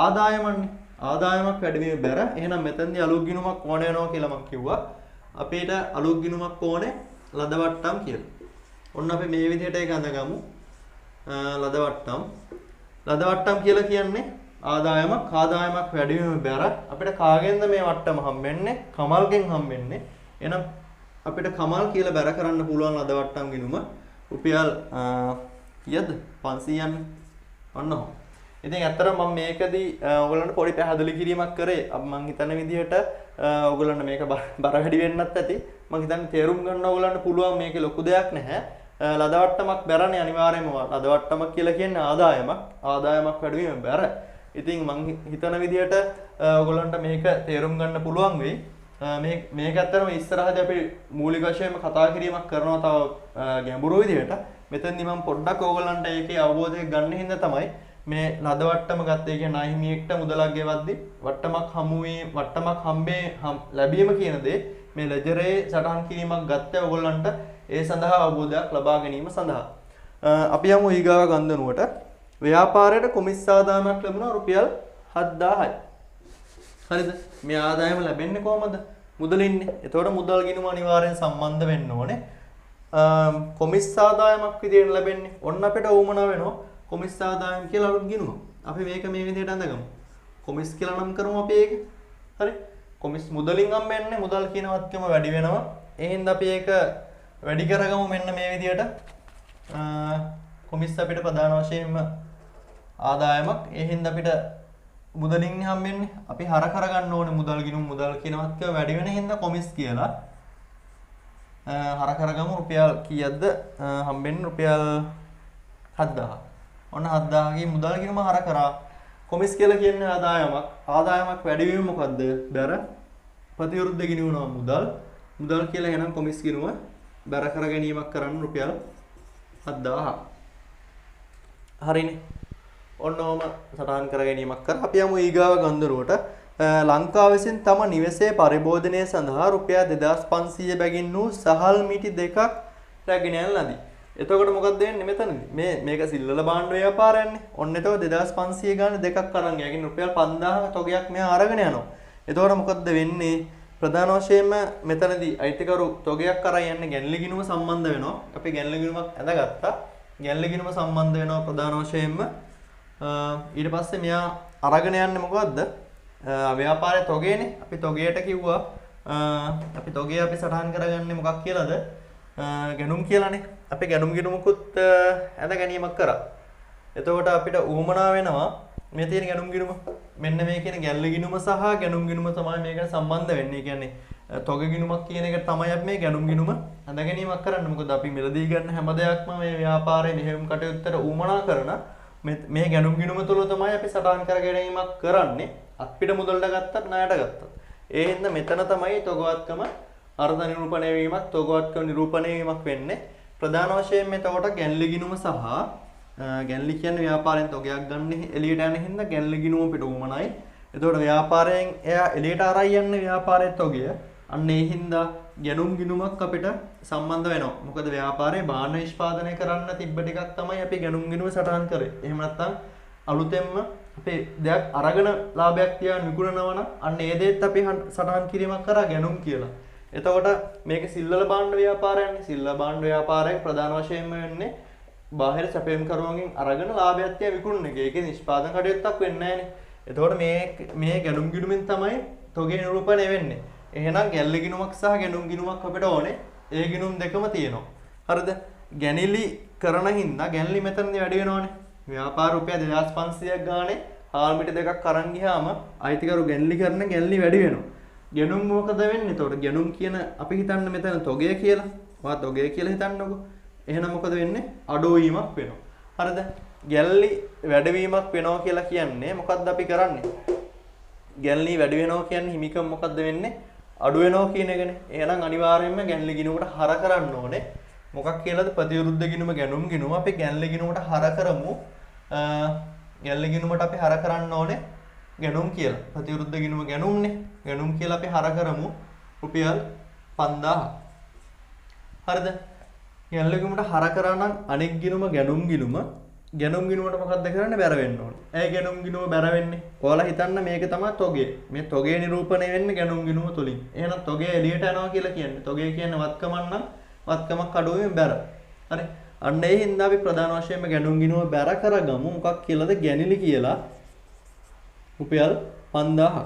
ආදායමන්නේ. ආදායමක් වැඩි වීම බැර. එහෙනම් මෙතනදී අලුත් ගිණුමක් ඕන වෙනවා කියලා මම කිව්වා. අපිට අලුත් ගිණුමක් ඕනේ ලද වට්ටම් කියලා. ඔන්න අපි මේ විදිහට ඒක අඳගමු. ලද වට්ටම්. ලද වට්ටම් කියලා කියන්නේ ආදායමක් වැඩි වීම බැර. අපිට කාගෙන්ද මේ වට්ටම හම්බෙන්නේ? කමල්ගෙන් හම්බෙන්නේ. එහෙනම් අපිට කමල් කියලා බැර කරන්න පුළුවන් ලද වට්ටම් ගිණුම රුපියල් කීයද? 500ක්. ඔන්න ඔහොම. ඉතින් ඇත්තටම මම මේකදී ඔයගලන්ට පොඩි පැහැදිලි කිරීමක් කරේ. මම හිතන විදිහට ඔයගලන්ට මේක බර වැඩි වෙන්නත් ඇති. මම හිතන්නේ තේරුම් ගන්න ඔයගලන්ට පුළුවන් මේකේ ලොකු දෙයක් නැහැ. ලද වට්ටමක් බැරනේ අනිවාර්යයෙන්ම ලද වට්ටමක් කියලා කියන්නේ ආදායමක් වැඩි වීම බැර. ඉතින් මම හිතන විදිහට ඔයගලන්ට මේක තේරුම් ගන්න පුළුවන් වෙයි. මේක ඇත්තටම ඉස්සරහදී අපි මූලික වශයෙන්ම කතා කිරීමක් කරනවා තව ගැඹුරු විදිහට. මෙතනදී මම පොඩ්ඩක් ඔයගලන්ට ඒකේ අවබෝධයක් ගන්න හින්දා තමයි මේ ලද වට්ටම ගත්තේ. කියන්නේ නාහිමියෙක්ට මුදලක් ගෙවද්දි වට්ටමක් ලැබීම කියන දේ මේ ලෙජරේ සටහන් කිරීමක් ගත්තේ ඔයගලන්ට ඒ සඳහා අවබෝධයක් ලබා ගැනීම සඳහා. අපි යමු ඊගාව ගන්ධනුවට. ව්‍යාපාරයට කොමිස් ආදායමක් ලැබුණා රුපියල් 7000යි. හරිද? මේ ආදායම ලැබෙන්නේ කොහමද? මුදලින්නේ. එතකොට මුදල් ගිණුම අනිවාර්යෙන් සම්බන්ධ වෙන්න ඕනේ. කොමිස් ආදායමක් විදියට ලැබෙන්නේ. ඔන්න අපිට උවමනා වෙනවා කොමිස් ආදායම කියලා අලුත් ගිණුම. අපි මේක මේ විදිහට අඳගමු. කොමිස් කියලා නම් කරමු අපි ඒක. හරි? කොමිස් මුදලින් හම්බෙන්නේ මුදල් කියන වත්කම වැඩි වෙනවා. ඒ හින්දා අපි ඒක වැඩි කරගමු මෙන්න මේ විදිහට. කොමිස් අපිට ප්‍රධාන වශයෙන්ම ආදායමක්. ඒ හින්දා අපිට මුදලින් හම්බෙන්නේ. අපි හර කරගන්න ඕනේ මුදල් ගිණුම මුදල් කියන වත්කම වැඩි වෙන හින්දා කොමිස් කියලා. හර කරගමු රුපියල් කීයක්ද හම්බෙන්නේ? රුපියල් 7000. ඔන්න 7000ගේ මුදල් ගිණුම හර කරා. කොමිස් කියලා කියන්නේ ආදායමක් වැඩි වීම මොකද්ද? බැර ප්‍රතිවිරුද්ධ ගිණුම මුදල් කියලා එහෙනම් කොමිස් ගිණුම බැර කර ගැනීමක් කරන්න රුපියල් 7000. හරිනේ. ඔන්නෝම සටහන් කර ගැනීමක් කර අපි යමු ඊගාව ගන්ධරුවට. ලංකාව විසින් තම නිවසේ පරිභෝජනය සඳහා රුපියල් 2500 බැගින් වූ සහල් මිටි දෙකක් රැගෙන යන ලදී. එතකොට මොකක්ද වෙන්නේ මෙතනදී? මේක සිල්වල භාණ්ඩ ව්‍යාපාරයන්නේ. ඔන්න එතකොට 2500 ගානේ දෙකක් අරන් යකින් රුපියල් 5000 තොගයක් මෙහා අරගෙන යනවා. එතකොට මොකද්ද වෙන්නේ? ප්‍රධාන වශයෙන්ම මෙතනදී අයිතිකරු තොගයක් අරන් යන්නේ ගැන්ලි ගිණුම සම්බන්ධ වෙනවා. අපි ගැන්ලි ගිණුමක් ඇඳගත්තා. ගැන්ලි ගිණුම සම්බන්ධ වෙනවා ප්‍රධාන වශයෙන්ම. ඊට පස්සේ මෙයා අරගෙන යන්නේ මොකද්ද? ව්‍යාපාරයේ තොගේනේ. අපි තොගයට කිව්වා අපි තොගේ අපි සටහන් කරගන්නේ මොකක් කියලාද? ගැනුම් කියලානේ. අපි ගැනුම් ගිණුමකුත් ඇඳ ගැනීමක් කරා. එතකොට අපිට ඌමනා වෙනවා මේ තියෙන ගැනුම් ගිණුම. මෙන්න මේ කියන ගැල්ලි ගිණුම සහ ගැනුම් ගිණුම තමයි මේකට සම්බන්ධ වෙන්නේ. කියන්නේ තොග ගිණුමක් කියන එක තමයි අපි මේ ගැනුම් ගිණුම ඇඳ ගැනීමක් කරන්නේ. මොකද අපි මිලදී ගන්න හැම දෙයක්ම මේ ව්‍යාපාරයේ මෙහෙයුම් කටයුත්තට ඌමනා කරන මේ ගැනුම් ගිණුම තුල තමයි අපි සටහන් කර ගැනීමක් කරන්නේ. අපිට මුදලට ගත්තත් ණයට ගත්තත්. ඒ හින්දා මෙතන තමයි තොගවත්කම අර්ධ නිරූපණය වීමක් තොගවත්කම නිරූපණය වීමක් වෙන්නේ. ප්‍රධාන වශයෙන් මෙතකොට ගැන්ලි ගිණුම සහ ගැන්ලි කියන්නේ ව්‍යාපාරයෙන් තොගයක් ගන්න එළියට යන හින්දා ගැන්ලි ගිණුම පිට උමනයි. එතකොට ව්‍යාපාරයෙන් එයා එළියට අරයි යන්නේ ව්යාපාරයේ තොගය. අන්න ඒ හින්දා ගැනුම් ගිණුමක් අපිට සම්බන්ධ වෙනවා. මොකද ව්‍යාපාරයේ භාණ්ඩ නිෂ්පාදනය කරන්න තිබ්බ ටිකක් තමයි අපි ගැනුම් ගිණුම සටහන් කරේ. එහෙම නැත්නම් අලුතෙන්ම අපේ දෙයක් අරගෙන ලාභයක් තියාගෙන විකුණනවා නම් අන්න ඒ දෙයත් අපි සටහන් කිරීමක් කරා ගැනුම් කියලා. එතකොට මේක සිල්වල භාණ්ඩ ව්‍යාපාරයන්නේ. සිල්වල භාණ්ඩ ව්‍යාපාරයේ ප්‍රධාන වශයෙන්ම වෙන්නේ බාහිර සැපයුම් කරුවන්ගෙන් අරගෙන ලාභයක් තියා විකුණන එක. ඒකේ නිෂ්පාදන කටයුත්තක් වෙන්නේ නැහැනේ. එතකොට මේ ගැනුම් ගිණුමින් තමයි තොගේ නිරූපණය වෙන්නේ. එහෙනම් ගැල්ලි ගිණුමක් සහ ගැනුම් ගිණුමක් අපිට ඕනේ. ඒ ගිණුම් දෙකම තියෙනවා. හරිද? ගැනිලි කරන හින්දා ගැන්ලි මෙතනදී වැඩි වෙනවනේ. ව්‍යාපාර රුපියල් 2500ක් ගානේ හාල් මිටි දෙකක් අරන් ගියාම අයිතිකරු ගැන්ලි කරන ගැන්ලි වැඩි වෙනවා. ගැනුම් මොකද වෙන්නේ? එතකොට ගැනුම් කියන අපි හිතන්න මෙතන තොගය කියලා. ඔයා තොගය කියලා හිතන්නකෝ. එහෙනම් මොකද වෙන්නේ? අඩුවීමක් වෙනවා. හරිද? ගැල්ලි වැඩිවීමක් වෙනවා කියලා කියන්නේ මොකද්ද අපි කරන්නේ? ගැන්ලි වැඩි වෙනවා කියන්නේ හිමිකම් මොකද්ද වෙන්නේ? අඩු වෙනවා කියන එකනේ. එහෙනම් අනිවාර්යයෙන්ම ගැන්ලි ගිණුමකට හර කරන්න ඕනේ. මොකක් කියලාද ප්‍රතිවිරුද්ධ ගිණුම ගැනුම් ගිණුම අපි ගැන්ලි ගිණුමට හර කරමු. ගැන්ලි ගිණුමට අපි හර කරන්න ඕනේ ගැනුම් කියලා. ප්‍රතිවිරුද්ධ ගිණුම ගැනුම්නේ. ගැනුම් කියලා අපි හර කරමු රුපියල් 5000. හරිද? ගැන්ලි ගිණුමට හර කරා නම් අනෙක් ගිණුම ගැනුම් ගිණුම ගැනුම් ගිණුමට මොකක්ද කරන්නේ බැර වෙන්න ඕනේ. ඒ ගැනුම් ගිණුම බැර වෙන්නේ. ඔයාලා හිතන්න මේක තමයි තොගේ. මේ තොගේ නිරූපණය වෙන්නේ ගැනුම් ගිණුම තුලින්. එහෙනම් තොගේ එළියට යනවා කියලා කියන්නේ. තොගේ කියන්නේ වත්කමක් නම් වත්කමක් අඩුවෙන් බැර. හරි. අන්න ඒ හින්දා අපි ප්‍රධාන වශයෙන්ම ගැනුම් ගිණුම බැර කරගමු. මොකක් කියලාද ගැනිලි කියලා. රුපියල් 5000ක්.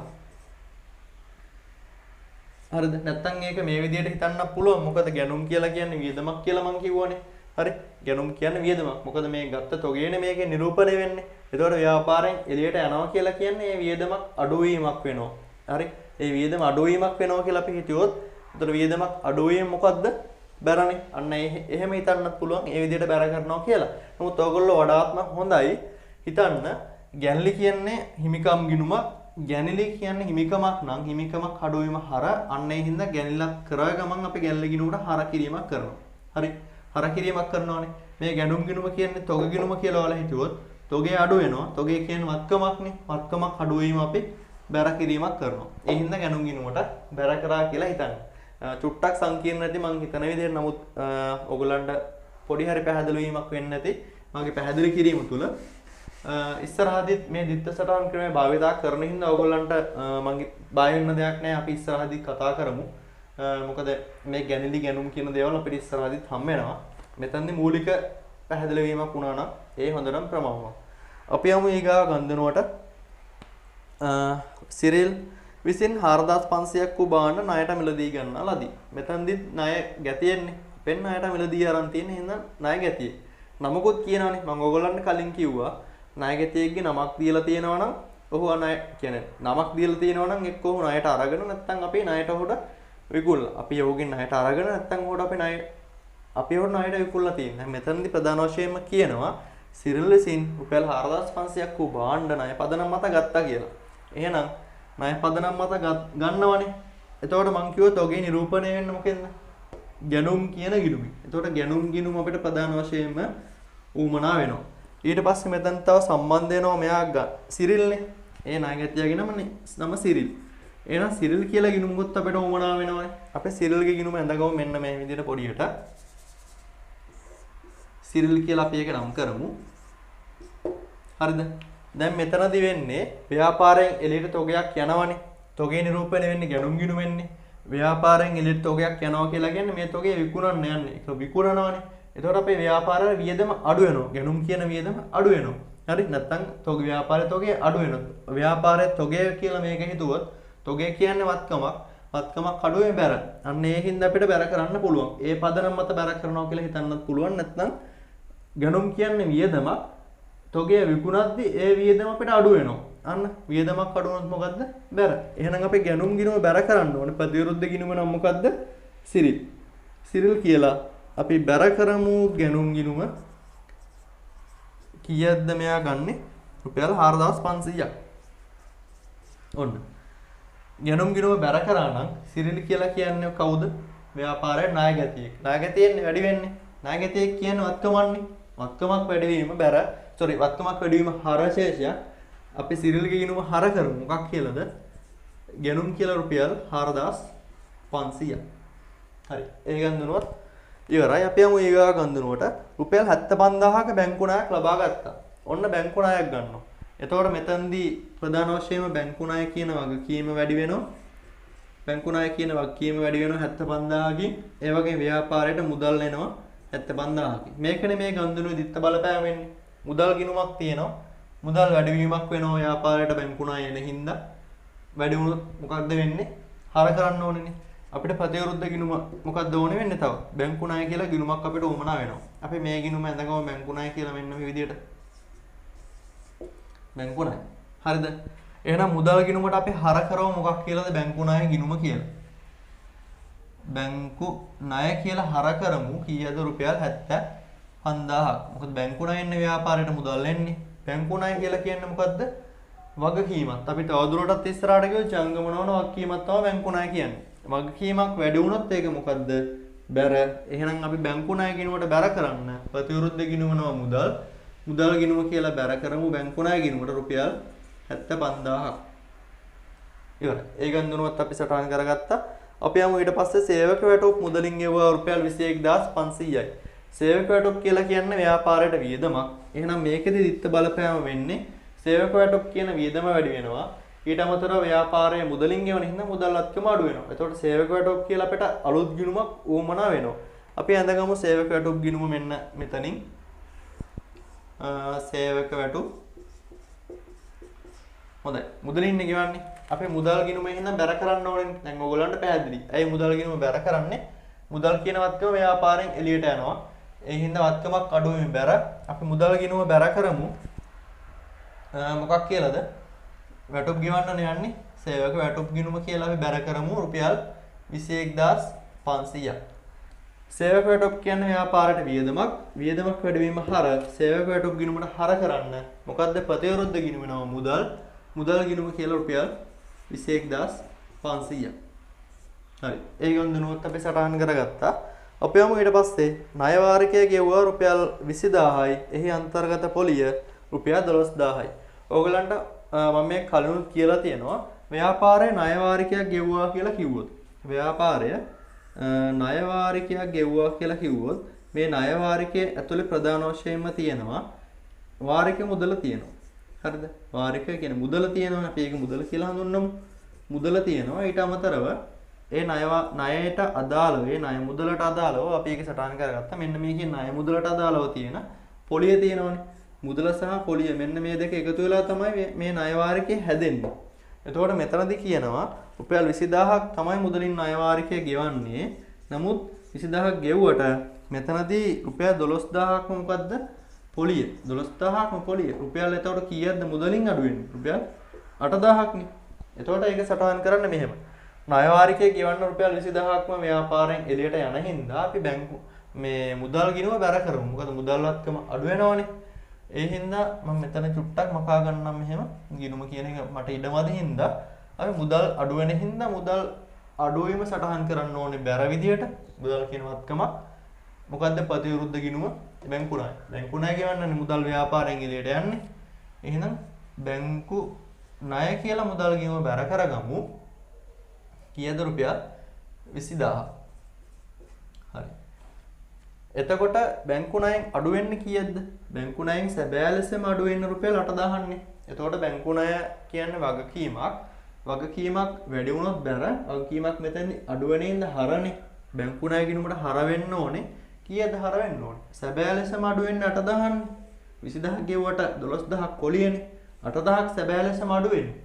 හරිද? නැත්තම් ඒක මේ විදිහට හිතන්න පුළුවන්. මොකද ගැනුම් කියලා කියන්නේ වියදමක් කියලා මං කිව්වනේ. හරි. ගැනුම් කියන්නේ වියදමක්. මොකද මේ ගත්ත තොගේනේ මේකේ නිරූපණය වෙන්නේ. ඒතකොට ව්‍යාපාරයෙන් එළියට යනවා කියලා කියන්නේ මේ වියදමක් අඩුවීමක් වෙනවා. හරි. ඒ වියදම අඩුවීමක් වෙනවා කියලා අපි හිතුවොත් ඒතකොට වියදමක් අඩුවීම මොකද්ද? බැරනේ. අන්න එහෙම හිතන්නත් පුළුවන්. ඒ විදිහට බැර කරනවා කියලා. නමුත් ඔයගොල්ලෝ වඩාත්ම හොඳයි හිතන්න ගැන්ලි කියන්නේ හිමිකම් ගිණුමක්. ගැනිලි කියන්නේ හිමිකමක් නම් හිමිකමක් අඩුවීම හර අන්න ඒ හින්දා ගැනිලක් කරා ගමන් අපි ගැන්ලි ගිණුමට හර කිරීමක් කරනවා. හරි. හර කිරීමක් කරනවානේ. මේ ගැනුම් ගිණුම කියන්නේ තොග ගිණුම කියලා ඔයාලා හිතුවොත් තොගේ අඩු වෙනවා. තොගේ කියන්නේ වත්කමක්නේ. වත්කමක් අඩු වීම අපි බැර කිරීමක් කරනවා. ඒ හින්දා ගැනුම් ගිණුමට බැර කරා කියලා හිතන්න. චුට්ටක් සංකීර්ණ නැති මම හිතන විදිහට නමුත් ඔයගලන්ට පොඩි හරි පැහැදිලි වීමක් වෙන්නේ නැති මගේ පැහැදිලි කිරීම තුළ ඉස්සරහදීත් මේ දිත්ත සටහන් ක්‍රමය භාවිතා කරන හින්දා ඔයගලන්ට මගේ බය වෙන්න දෙයක් නැහැ. අපි ඉස්සරහදී කතා කරමු. මොකද මේ ගැනිලි ගැනුම් කියන දේවල් අපිට ඉස්සරහදීත් හම් වෙනවා. මෙතනදී මූලික පැහැදිලි වීමක් වුණා නම් ඒ හොඳටම ප්‍රමාණවත්. අපි යමු ඊගා ගන්ධනුවට සිරිල් විසින් 4500ක් වූ භාණ්ඩ ණයට මිලදී ගන්නා ලදී. මෙතනදිත් ණය ගැතියෙන්නේ. පෙන්න ණයට මිලදී අරන් තියෙන හින්දා ණය ගැතියේ. නමකුත් කියනවානේ මම ඔයගොල්ලන්ට කලින් කිව්වා ණය ගැතියෙක්ගේ නමක් දීලා තියෙනවා නම් ඔහු ණය කියන්නේ නමක් දීලා තියෙනවා නම් එක්ක ඔහු ණයට අරගෙන නැත්නම් අපි ණයට ඔහුට විකුණලා. අපි යෝගෙන් ණයට අරගෙන නැත්නම් ඔහුට අපි ඔහුට ණයට විකුණලා තියෙනවා. මෙතනදී ප්‍රධාන වශයෙන්ම කියනවා සිරිල් විසින් රුපියල් 4500ක් වූ භාණ්ඩ ණය පදනම් මත ගත්තා කියලා. එහෙනම් ණය පදනම් මත ගන්නවනේ. එතකොට මං කිව්වොත් ඔගේ නිරූපණය වෙන්නේ මොකෙන්ද? ගැනුම් කියන ගිණුමින්. එතකොට ගැනුම් ගිණුම අපිට ප්‍රධාන වශයෙන්ම ඌමනා වෙනවා. ඊට පස්සේ මෙතන තව සම්බන්ධ වෙනවා මෙයා සිරිල්නේ. ඒ ණයගැතියාගේ නම සිරිල්. එහෙනම් සිරිල් කියලා ගිණුමකුත් අපිට ඌමනා වෙනවානේ. අපි සිරිල්ගේ ගිණුම ඇඳගමු මෙන්න මේ විදිහට පොඩියට. සිරිල් කියලා අපි ඒක නම් කරමු. හරිද? දැන් මෙතනදී වෙන්නේ ව්‍යාපාරයෙන් එළියට තොගයක් යනවනේ. තොගේ නිරූපණය වෙන්නේ ගැනුම් ගිණුම වෙන්නේ. ව්‍යාපාරයෙන් එළියට තොගයක් යනවා කියලා කියන්නේ මේ තොගේ විකුණන්න යන්නේ. ඒක විකුණනවානේ. එතකොට අපේ ව්‍යාපාරවල වියදම අඩු වෙනවා. ගැනුම් කියන වියදම අඩු වෙනවා. හරි? නැත්නම් තොගේ ව්‍යාපාරයේ තොගේ අඩු වෙනවා. ව්යාපාරයේ තොගේ කියලා මේක හිතුවොත් තොගේ කියන්නේ වත්කමක්. වත්කමක් අඩුවේ බැර. අන්න ඒ හින්දා අපිට බැර කරන්න පුළුවන්. ඒ පදනම් මත බැර කරනවා කියලා හිතන්නත් පුළුවන්. නැත්නම් ගැනුම් කියන්නේ වියදමක්. තොගේ විකුණද්දී ඒ වියදම අපිට අඩු වෙනවා. අන්න වියදමක් අඩු වුණොත් මොකද්ද? බැර. එහෙනම් අපි ගැනුම් ගිණුම බැර කරන්න ඕනේ. ප්‍රතිවිරුද්ධ ගිණුම නම් මොකද්ද? සිරිල්. සිරිල් කියලා අපි බැර කරමු ගැනුම් ගිණුම කීයක්ද මෙයා ගන්නෙ? රුපියල් 4500ක්. ඔන්න. ගැනුම් ගිණුම බැර කරා නම් සිරිල් කියලා කියන්නේ කවුද? ව්‍යාපාරයේ ණයගැතියෙක්. ණයගැතියෙන්නේ වැඩි වෙන්නේ. ණයගැතියෙක් කියන්නේ වත්කමන්නේ. වත්කමක් වැඩි වීම බැර වත්කමක් වැඩි වීම හරශේෂයක්. අපි සිරිල්ගේ ගිණුම හර කරමු. මොකක් කියලාද? ගැනුම් කියලා රුපියල් 4500ක්. හරි. ඒ ගන්දුනුවත් ඉවරයි. අපි යමු ඊගා ගන්දුනුවට රුපියල් 75000ක බැංකු ණයක් ලබා ගත්තා. ඔන්න බැංකු ණයක් ගන්නවා. එතකොට මෙතනදී ප්‍රධාන වශයෙන්ම බැංකු ණය කියන වගකීම වැඩි වෙනවා. බැංකු ණය කියන වගකීම වැඩි වෙනවා 75000කින්. ඒ වගේ ව්‍යාපාරයට මුදල් එනවා 75000කින්. මේකනේ මේ ගන්දුනුවේ දිත්ත බලපෑම වෙන්නේ. මුදල් ගිණුමක් තියෙනවා. මුදල් වැඩිවීමක් වෙනවා ව්‍යාපාරයට බැංකු ණය එන හින්දා. වැඩි වුණොත් මොකද්ද වෙන්නේ? හර කරන්න ඕනේනේ. අපිට ප්‍රතිවිරුද්ධ ගිණුම මොකද්ද ඕනේ වෙන්නේ තව? බැංකු ණය කියලා ගිණුමක් අපිට උමනා වෙනවා. අපි මේ ගිණුම ඇඳගම බැංකු ණය කියලා මෙන්න මේ විදිහට. බැංකු ණය. හරිද? එහෙනම් මුදල් ගිණුමට අපි හර කරව මොකක් කියලාද බැංකු ණය ගිණුම කියලා? බැංකු ණය කියලා හර කරමු කීයද? රුපියල් 75000ක්. මොකද බැංකු ණය එන්නේ ව්‍යාපාරයට මුදල් එන්නේ. බැංකු ණය කියලා කියන්නේ මොකද්ද? වගකීමක්. අපි තවදුරටත් ඉස්සරහට ගියොත් ජංගම නොවන වගකීමක් තමයි බැංකු ණය කියන්නේ. වගකීමක් වැඩි වුණොත් ඒක මොකද්ද? බැර. එහෙනම් අපි බැංකු ණය ගිණුමට බැර කරන්න ප්‍රතිවිරුද්ධ ගිණුම නම මුදල්. මුදල් ගිණුම කියලා බැර කරමු බැංකු ණය ගිණුමට රුපියල් 75000ක්. ඉවරයි. ඒ ගණනුවත් අපි සටහන් කරගත්තා. අපි යමු ඊට පස්සේ සේවක වැටුප් මුදලින් ගෙවුවා රුපියල් 21500යි. සේවක වැටුප් කියලා කියන්නේ ව්‍යාපාරයට වියදමක්. එහෙනම් මේකෙදි දිත්ත බලපෑම වෙන්නේ සේවක වැටුප් කියන වියදම වැඩි වෙනවා. ඊට අමතරව ව්‍යාපාරයේ මුදලින් ගෙවන හින්දා මුදල් අත්කම අඩු වෙනවා. එතකොට සේවක වැටුප් කියලා අපිට අලුත් ගිණුමක් උවමනා වෙනවා. අපි අඳගමු සේවක වැටුප් ගිණුම මෙන්න මෙතනින්. සේවක වැටුප් හොඳයි. මුදලින් ගෙවන්නේ. අපි මුදල් ගිණුම එහෙනම් බැර කරන්න ඕනේ. දැන් ඕගොල්ලන්ට පැහැදිලි. ඇයි මුදල් ගිණුම බැර කරන්නේ? මුදල් කියන වත්කම ව්‍යාපාරයෙන් එළියට යනවා. ඒ හින්දා වත්කමක් අඩු වෙමින් බැර. අපි මුදල් ගිණුම බැර කරමු. මොකක් කියලාද? වැටුප් ගෙවන්න යන්නේ. සේවක වැටුප් ගිණුම කියලා අපි බැර කරමු රුපියල් 21500ක්. සේවක වැටුප් කියන්නේ ව්‍යාපාරයට වියදමක්. වියදමක් වැඩි වීම හර සේවක වැටුප් ගිණුමට හර කරන්න. මොකද්ද ප්‍රතිවිරුද්ධ ගිණුම නම මුදල්. මුදල් ගිණුම කියලා රුපියල් 21500ක්. හරි. ඒ ගණනුවත් අපි සටහන් කරගත්තා. අපි යමු ඊට පස්සේ ණය වාරිකය ගෙවුවා රුපියල් 20000යි. එහි අන්තර්ගත පොලිය රුපියල් 12000යි. ඕගලන්ට මම මේ කලිනුත් කියලා තියෙනවා ව්‍යාපාරයේ ණය වාරිකයක් ගෙවුවා කියලා කිව්වොත් ව්‍යාපාරය ණය වාරිකයක් ගෙවුවා කියලා කිව්වොත් මේ ණය වාරිකයේ ඇතුලේ ප්‍රධාන වශයෙන්ම තියෙනවා වාරික මුදල තියෙනවා. හරිද? වාරිකය කියන්නේ මුදල තියෙනවා. අපි ඒක මුදල කියලා හඳුන්වමු. මුදල තියෙනවා. ඊට අමතරව ඒ ණයට අදාළව ඒ ණය මුදලට අදාළව අපි ඒක සටහන් කරගත්තා. මෙන්න මේකේ ණය මුදලට අදාළව තියෙන පොලිය තියෙනවනේ. මුදල සහ පොලිය මෙන්න මේ දෙක එකතු වෙලා තමයි මේ ණය වාරිකය හැදෙන්නේ. එතකොට මෙතනදී කියනවා රුපියල් 20000ක් තමයි මුදලින් ණය වාරිකය ගෙවන්නේ. නමුත් 20000ක් ගෙවුවට මෙතනදී රුපියල් 12000ක් මොකද්ද? පොලිය. 12000ක්ම පොලිය. රුපියල් එතකොට කීයක්ද මුදලින් අඩු වෙන්නේ? රුපියල් 8000ක් නේ. එතකොට ඒක සටහන් කරන්න මෙහෙම. ණය වාරිකය ගෙවන්න රුපියල් 20000ක්ම ව්‍යාපාරයෙන් එළියට යන හින්දා අපි බැංකු මේ මුදල් ගිණුම බැර කරමු. මොකද මුදල් වත්කම අඩු වෙනවනේ. ඒ හින්දා මම මෙතන චුට්ටක් මකා ගන්නම් මෙහෙම. ගිණුම කියන එක මට ඉඩමදි හින්දා අපි මුදල් අඩු වෙන හින්දා මුදල් අඩු වීම සටහන් කරන්න ඕනේ බැර විදියට. මුදල් කියන වත්කම මොකද්ද ප්‍රතිවිරුද්ධ ගිණුම? බැංකු ණය. බැංකු ණය ගෙවන්නනේ මුදල් ව්‍යාපාරයෙන් එළියට යන්නේ. එහෙනම් බැංකු ණය කියලා මුදල් ගිණුම බැර කරගමු. කීයද රුපියල් 20000. හරි. එතකොට බැංකු ණයෙන් අඩු වෙන්නේ කීයද? බැංකු ණයෙන් සැබෑ ලෙසම අඩු වෙන්න රුපියල් 8000ක් නේ. එතකොට බැංකු ණය කියන්නේ වගකීමක්. වගකීමක් වැඩි වුණොත් බැර වගකීමක් මෙතෙන්දි අඩු වෙන ඉඳ හරනේ. බැංකු ණය ගිණුමට හර වෙන්න ඕනේ. කීයද හර වෙන්න ඕනේ? සැබෑ ලෙසම අඩු වෙන්නේ 8000ක් නේ. 20000ක් ගෙවුවට 12000ක් කොලියනේ. 8000ක් සැබෑ ලෙසම අඩු වෙන්නේ.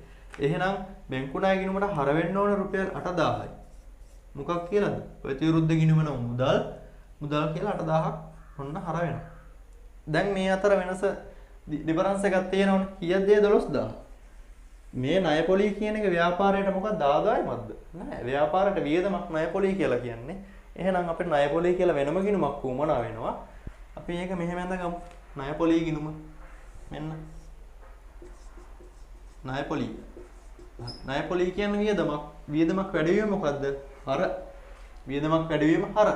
එහෙනම් බැංකු ණය ගිණුමට හර වෙන්න ඕනේ රුපියල් 8000යි. මොකක් කියලාද? ප්‍රතිවිරුද්ධ ගිණුම නම් මුදල්. මුදල් කියලා 8000ක් ඔන්න හර වෙනවා. දැන් මේ අතර වෙනස ඩිෆරන්ස් එකක් තියෙනවනේ. කීයද 12000? මේ ණය පොලිය කියන එක ව්‍යාපාරයට මොකක්ද ආදායමක්ද? නෑ. ව්‍යාපාරයට වියදමක් ණය පොලිය කියලා කියන්නේ. එහෙනම් අපිට ණය පොලිය කියලා වෙනම ගිණුමක් වුමනා වෙනවා. අපි ඒක මෙහෙම අඳගමු. ණය පොලිය ගිණුම. මෙන්න. ණය පොලිය. ණය පොලිය කියන්නේ වියදමක්. වියදමක් වැඩි වීම මොකද්ද? හර. වියදමක් වැඩි වීම හර.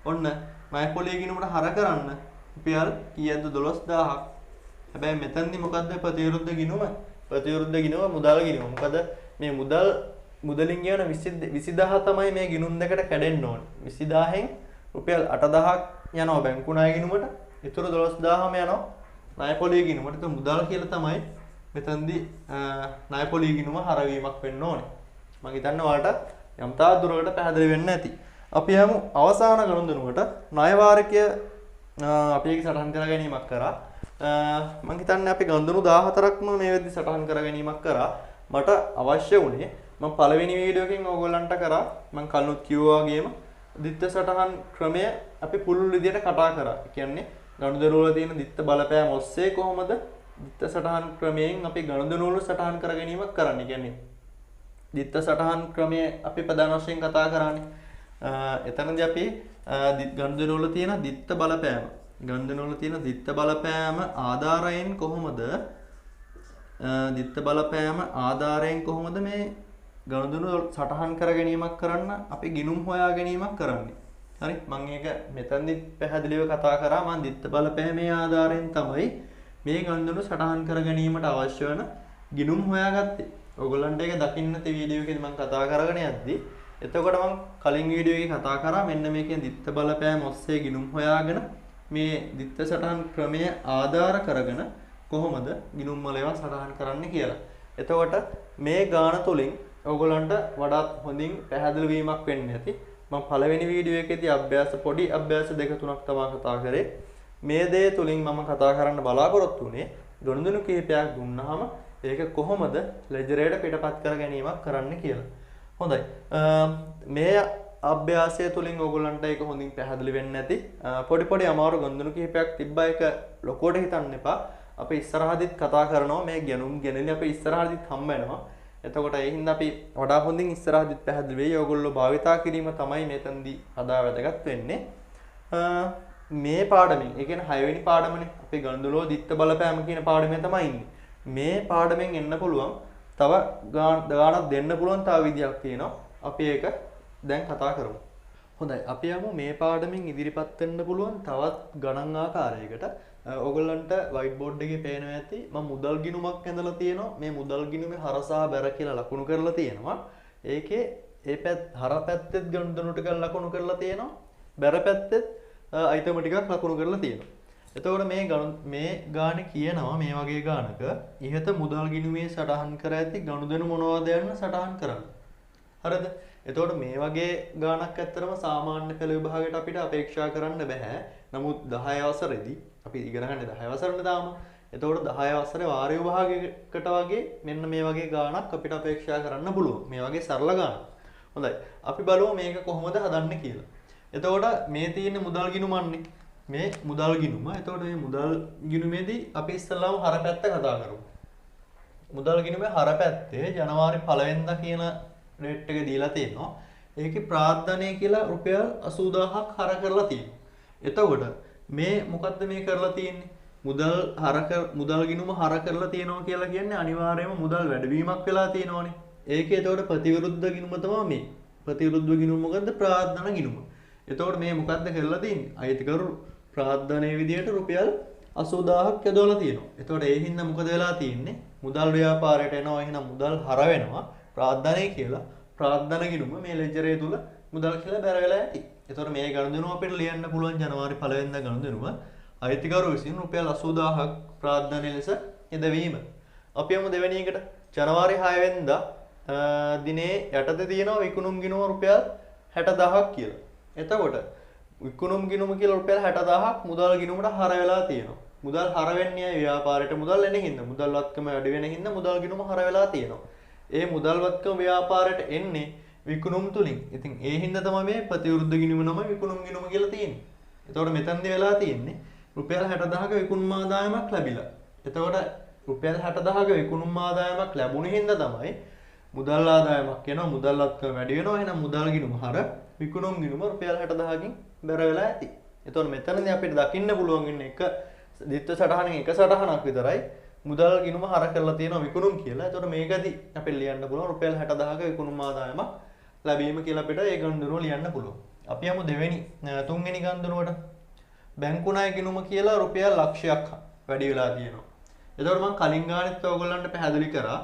ඔන්න ණය පොලිය ගිණුමට හර කරන්න රුපියල් කීයද 12000ක්. හැබැයි මෙතනදී මොකද්ද ප්‍රතිවිරුද්ධ ගිණුම? ප්‍රතිවිරුද්ධ ගිණුම මුදල් ගිණුම. මොකද මේ මුදලින් කියන 20000 තමයි මේ ගිණුම් දෙකට කැඩෙන්න ඕනේ. 20000න් රුපියල් 8000ක් යනවා බැංකු ණය ගිණුමට. ඊටු 12000ම යනවා ණය පොලිය ගිණුමට. ඒක මුදල් කියලා තමයි මෙතනදී ණය පොලිය ගිණුම හරවීමක් වෙන්න ඕනේ. මම හිතන්නේ ඔයාලට යම් තාක් දුරකට පැහැදිලි වෙන්න ඇති. අපි යමු අවසාන ගණන්දනුවට ණය වාරිකය අපි ඒක සටහන් කර ගැනීමක් කරා. මම හිතන්නේ අපි ගණන්දනු 14ක්ම මේ වෙද්දි සටහන් කර ගැනීමක් කරා. මට අවශ්‍ය වුණේ මම පළවෙනි වීඩියෝ එකෙන් ඕගොල්ලන්ට කරා. මම කලිනුත් කිව්වා වගේම දිත්ත සටහන් ක්‍රමය අපි පුළුල් විදියට කතා කරා. ඒ කියන්නේ ගණන්දනු වල තියෙන දිත්ත බලපෑම ඔස්සේ කොහොමද දිත්ත සටහන් ක්‍රමයෙන් අපි ගණන්දනු වල සටහන් කර ගැනීමක් කරන්නේ. කියන්නේ දිත්ත සටහන් ක්‍රමය අපි ප්‍රධාන වශයෙන් කතා කරානේ. එතනදී අපි ගණන්දනු වල තියෙන දිත්ත බලපෑම ගණන්දනු වල තියෙන දිත්ත බලපෑම ආධාරයෙන් කොහොමද මේ ගණන්දනු සටහන් කර ගැනීමක් කරන්න අපි ගිණුම් හොයා ගැනීමක් කරන්නේ. හරි මම ඒක මෙතනදි පැහැදිලිව කතා කරා මම දිත්ත බලපෑමේ ආධාරයෙන් තමයි මේ ගනුදෙනු සටහන් කර ගැනීමට අවශ්‍ය වන ගිණුම් හොයාගත්තේ. ඔයගොල්ලන්ට ඒක දකින්න තේ වීඩියෝ එකේදී මම කතා කරගෙන යද්දි එතකොට මම කලින් වීඩියෝ එකේ කතා කරා මෙන්න මේකෙන් දිත්ත බලපෑම ඔස්සේ ගිණුම් හොයාගෙන මේ දිත්ත සටහන් ක්‍රමය ආධාර කරගෙන කොහොමද ගිණුම් වල ඒවා සටහන් කරන්න කියලා. එතකොට මේ ගාන තුලින් ඔයගොල්ලන්ට වඩාත් හොඳින් පැහැදිලි වීමක් වෙන්න ඇති. මම පළවෙනි වීඩියෝ එකේදී පොඩි අභ්‍යාස දෙක තුනක් තමයි කතා කරේ. මේ දේ තුලින් මම කතා කරන්න බලාපොරොත්තු වෙන්නේ ගනුදෙනු කිහිපයක් දුන්නාම ඒක කොහොමද ලෙජරේට පිටපත් කර ගැනීමක් කරන්න කියලා. හොඳයි. මේ අභ්‍යාසය තුලින් ඔයගොල්ලන්ට ඒක හොඳින් පැහැදිලි වෙන්න ඇති. පොඩි අමාරු ගනුදෙනු කිහිපයක් තිබ්බා එක ලොකුවට හිතන්න එපා. අපි ඉස්සරහදිත් කතා කරනවා මේ ගැනුම් ගැනලි අපි ඉස්සරහදිත් හම්බ වෙනවා. එතකොට ඒ හින්දා අපි වඩා හොඳින් ඉස්සරහදිත් පැහැදිලි වෙයි. ඔයගොල්ලෝ භාවිතා කිරීම තමයි මෙතනදී අදා වැදගත් වෙන්නේ. මේ පාඩමෙන්, ඒ කියන්නේ 6 වෙනි පාඩමනේ. අපි ගනුදෙනුවල දිත්ත බලපෑම කියන පාඩමේ තමයි ඉන්නේ. මේ පාඩමෙන් එන්න පුළුවන් තව ගානක් දෙන්න පුළුවන් තව විදියක් තියෙනවා. අපි ඒක දැන් කතා කරමු. හොඳයි. අපි යමු මේ පාඩමෙන් ඉදිරිපත් වෙන්න පුළුවන් තවත් ගණන් ආකාරයකට. ඔයගොල්ලන්ට වයිට් බෝඩ් එකේ පේනවා ඇති මම මුදල් ගිණුමක් ඇඳලා තියෙනවා. මේ මුදල් ගිණුමේ හරසා බැර කියලා ලකුණු කරලා තියෙනවා. ඒකේ හර පැත්තෙත් ගනුදෙනු ටිකක් ලකුණු කරලා තියෙනවා. බැර පැත්තෙත් අයිටම ටිකක් ලකුණු කරලා තියෙනවා. එතකොට මේ ගානේ කියනවා මේ වගේ ගානක ඉහත මුදල් ගිණුමේ සටහන් කර ඇති ගනුදෙනු මොනවද යන්න සටහන් කරන්න. හරිද? එතකොට මේ වගේ ගානක් ඇත්තරම සාමාන්‍ය පෙළ විභාගයට අපිට අපේක්ෂා කරන්න බෑ. නමුත් 10 වසරේදී අපි ඉගෙන ගන්න 10 වසරනේ තාම. එතකොට 10 වසරේ වාර්ය විභාගයකට වගේ මෙන්න මේ වගේ ගානක් අපිට අපේක්ෂා කරන්න පුළුවන්. මේ වගේ සරල ගානක්. හොඳයි. අපි බලමු මේක කොහොමද හදන්නේ කියලා. එතකොට මේ තියෙන මුදල් ගිණුමන්නේ. මේ මුදල් ගිණුම. එතකොට මේ මුදල් ගිණුමේදී අපි ඉස්සෙල්ලාම හර පැත්ත කතා කරමු. මුදල් ගිණුමේ හර පැත්තේ ජනවාරි 1 වෙනිදා කියන රේට් එක දීලා තියෙනවා. ඒකේ ප්‍රාර්ථනය කියලා රුපියල් 80000ක් හර කරලා තියෙනවා. එතකොට මේ මොකද්ද මේ කරලා තියෙන්නේ? මුදල් ගිණුම හර කරලා තියෙනවා කියලා කියන්නේ අනිවාර්යයෙන්ම මුදල් වැඩිවීමක් වෙලා තියෙනවානේ. ඒකේ එතකොට ප්‍රතිවිරුද්ධ ගිණුම තමයි මේ. ප්‍රතිවිරුද්ධ ගිණුම මොකද්ද? ප්‍රාර්ථනා ගිණුම. එතකොට මේ මොකද්ද කරලා තියෙන්නේ? අයිතිකරු ප්‍රාර්ථනයේ විදියට රුපියල් 80000ක් යදවලා තියෙනවා. එතකොට ඒ හින්දා මොකද වෙලා තියෙන්නේ? මුදල් ව්‍යාපාරයට එනවා. එහෙනම් මුදල් හර වෙනවා. ප්‍රාර්ථනය කියලා ප්‍රාර්ථනා ගිණුම මේ ලෙජරේ තුල මුදල් කියලා බැර වෙලා ඇති. එතකොට මේ ගනුදෙනුව අපිට ලියන්න පුළුවන් ජනවාරි 1 වෙනිදා ගනුදෙනුව අයිතිකරු විසින් රුපියල් 80000ක් ප්‍රාර්ථනා ලෙස යදවීම. අපි යමු දෙවෙනි එකට. ජනවාරි 6 වෙනිදා දිනේ යටතේ තියෙනවා විකුණුම් ගිණුම රුපියල් 60000ක් කියලා. එතකොට විකුණුම් ගිණුම කියලා රුපියල් 60000ක් මුදල් ගිණුමට හර වෙලා තියෙනවා. මුදල් හර වෙන්නේ ව්‍යාපාරයට මුදල් එන හින්දා මුදල් වත්කම වැඩි වෙන හින්දා මුදල් ගිණුම හර වෙලා තියෙනවා. ඒ මුදල් වත්කම ව්‍යාපාරයට එන්නේ විකුණුම් තුලින්. ඉතින් ඒ හින්දා තමයි මේ ප්‍රතිවිරුද්ධ ගිණුම නම විකුණුම් ගිණුම කියලා තියෙන්නේ. එතකොට මෙතනදී වෙලා තියෙන්නේ රුපියල් 60000ක විකුණුම් ආදායමක් ලැබිලා. එතකොට රුපියල් 60000ක විකුණුම් ආදායමක් ලැබුණ හින්දා තමයි මුදල් ආදායමක් එනවා මුදල් වත්කම වැඩි වෙනවා. එහෙනම් මුදල් ගිණුම හර විකුණුම් ගිණුම රුපියල් 60000කින් බැර වෙලා ඇති. එතකොට මෙතනදී අපිට දකින්න පුළුවන් ඉන්නේ එක දිත්ත සටහනෙන් එක සටහනක් විතරයි මුදල් ගිණුම හර කරලා තියෙනවා විකුණුම් කියලා. එතකොට මේකදී අපිට ලියන්න පුළුවන් රුපියල් 60000ක විකුණුම් ආදායමක් ලැබීම කියලා අපිට ඒ ගනුදෙනුව ලියන්න පුළුවන්. අපි යමු තුන්වෙනි ගනුදෙනුවට. බැංකු ණය ගිණුම කියලා රුපියල් ලක්ෂයක් වැඩි වෙලා තියෙනවා. එතකොට මම කලින් ගානෙත් ඔයගොල්ලන්ට පැහැදිලි කරා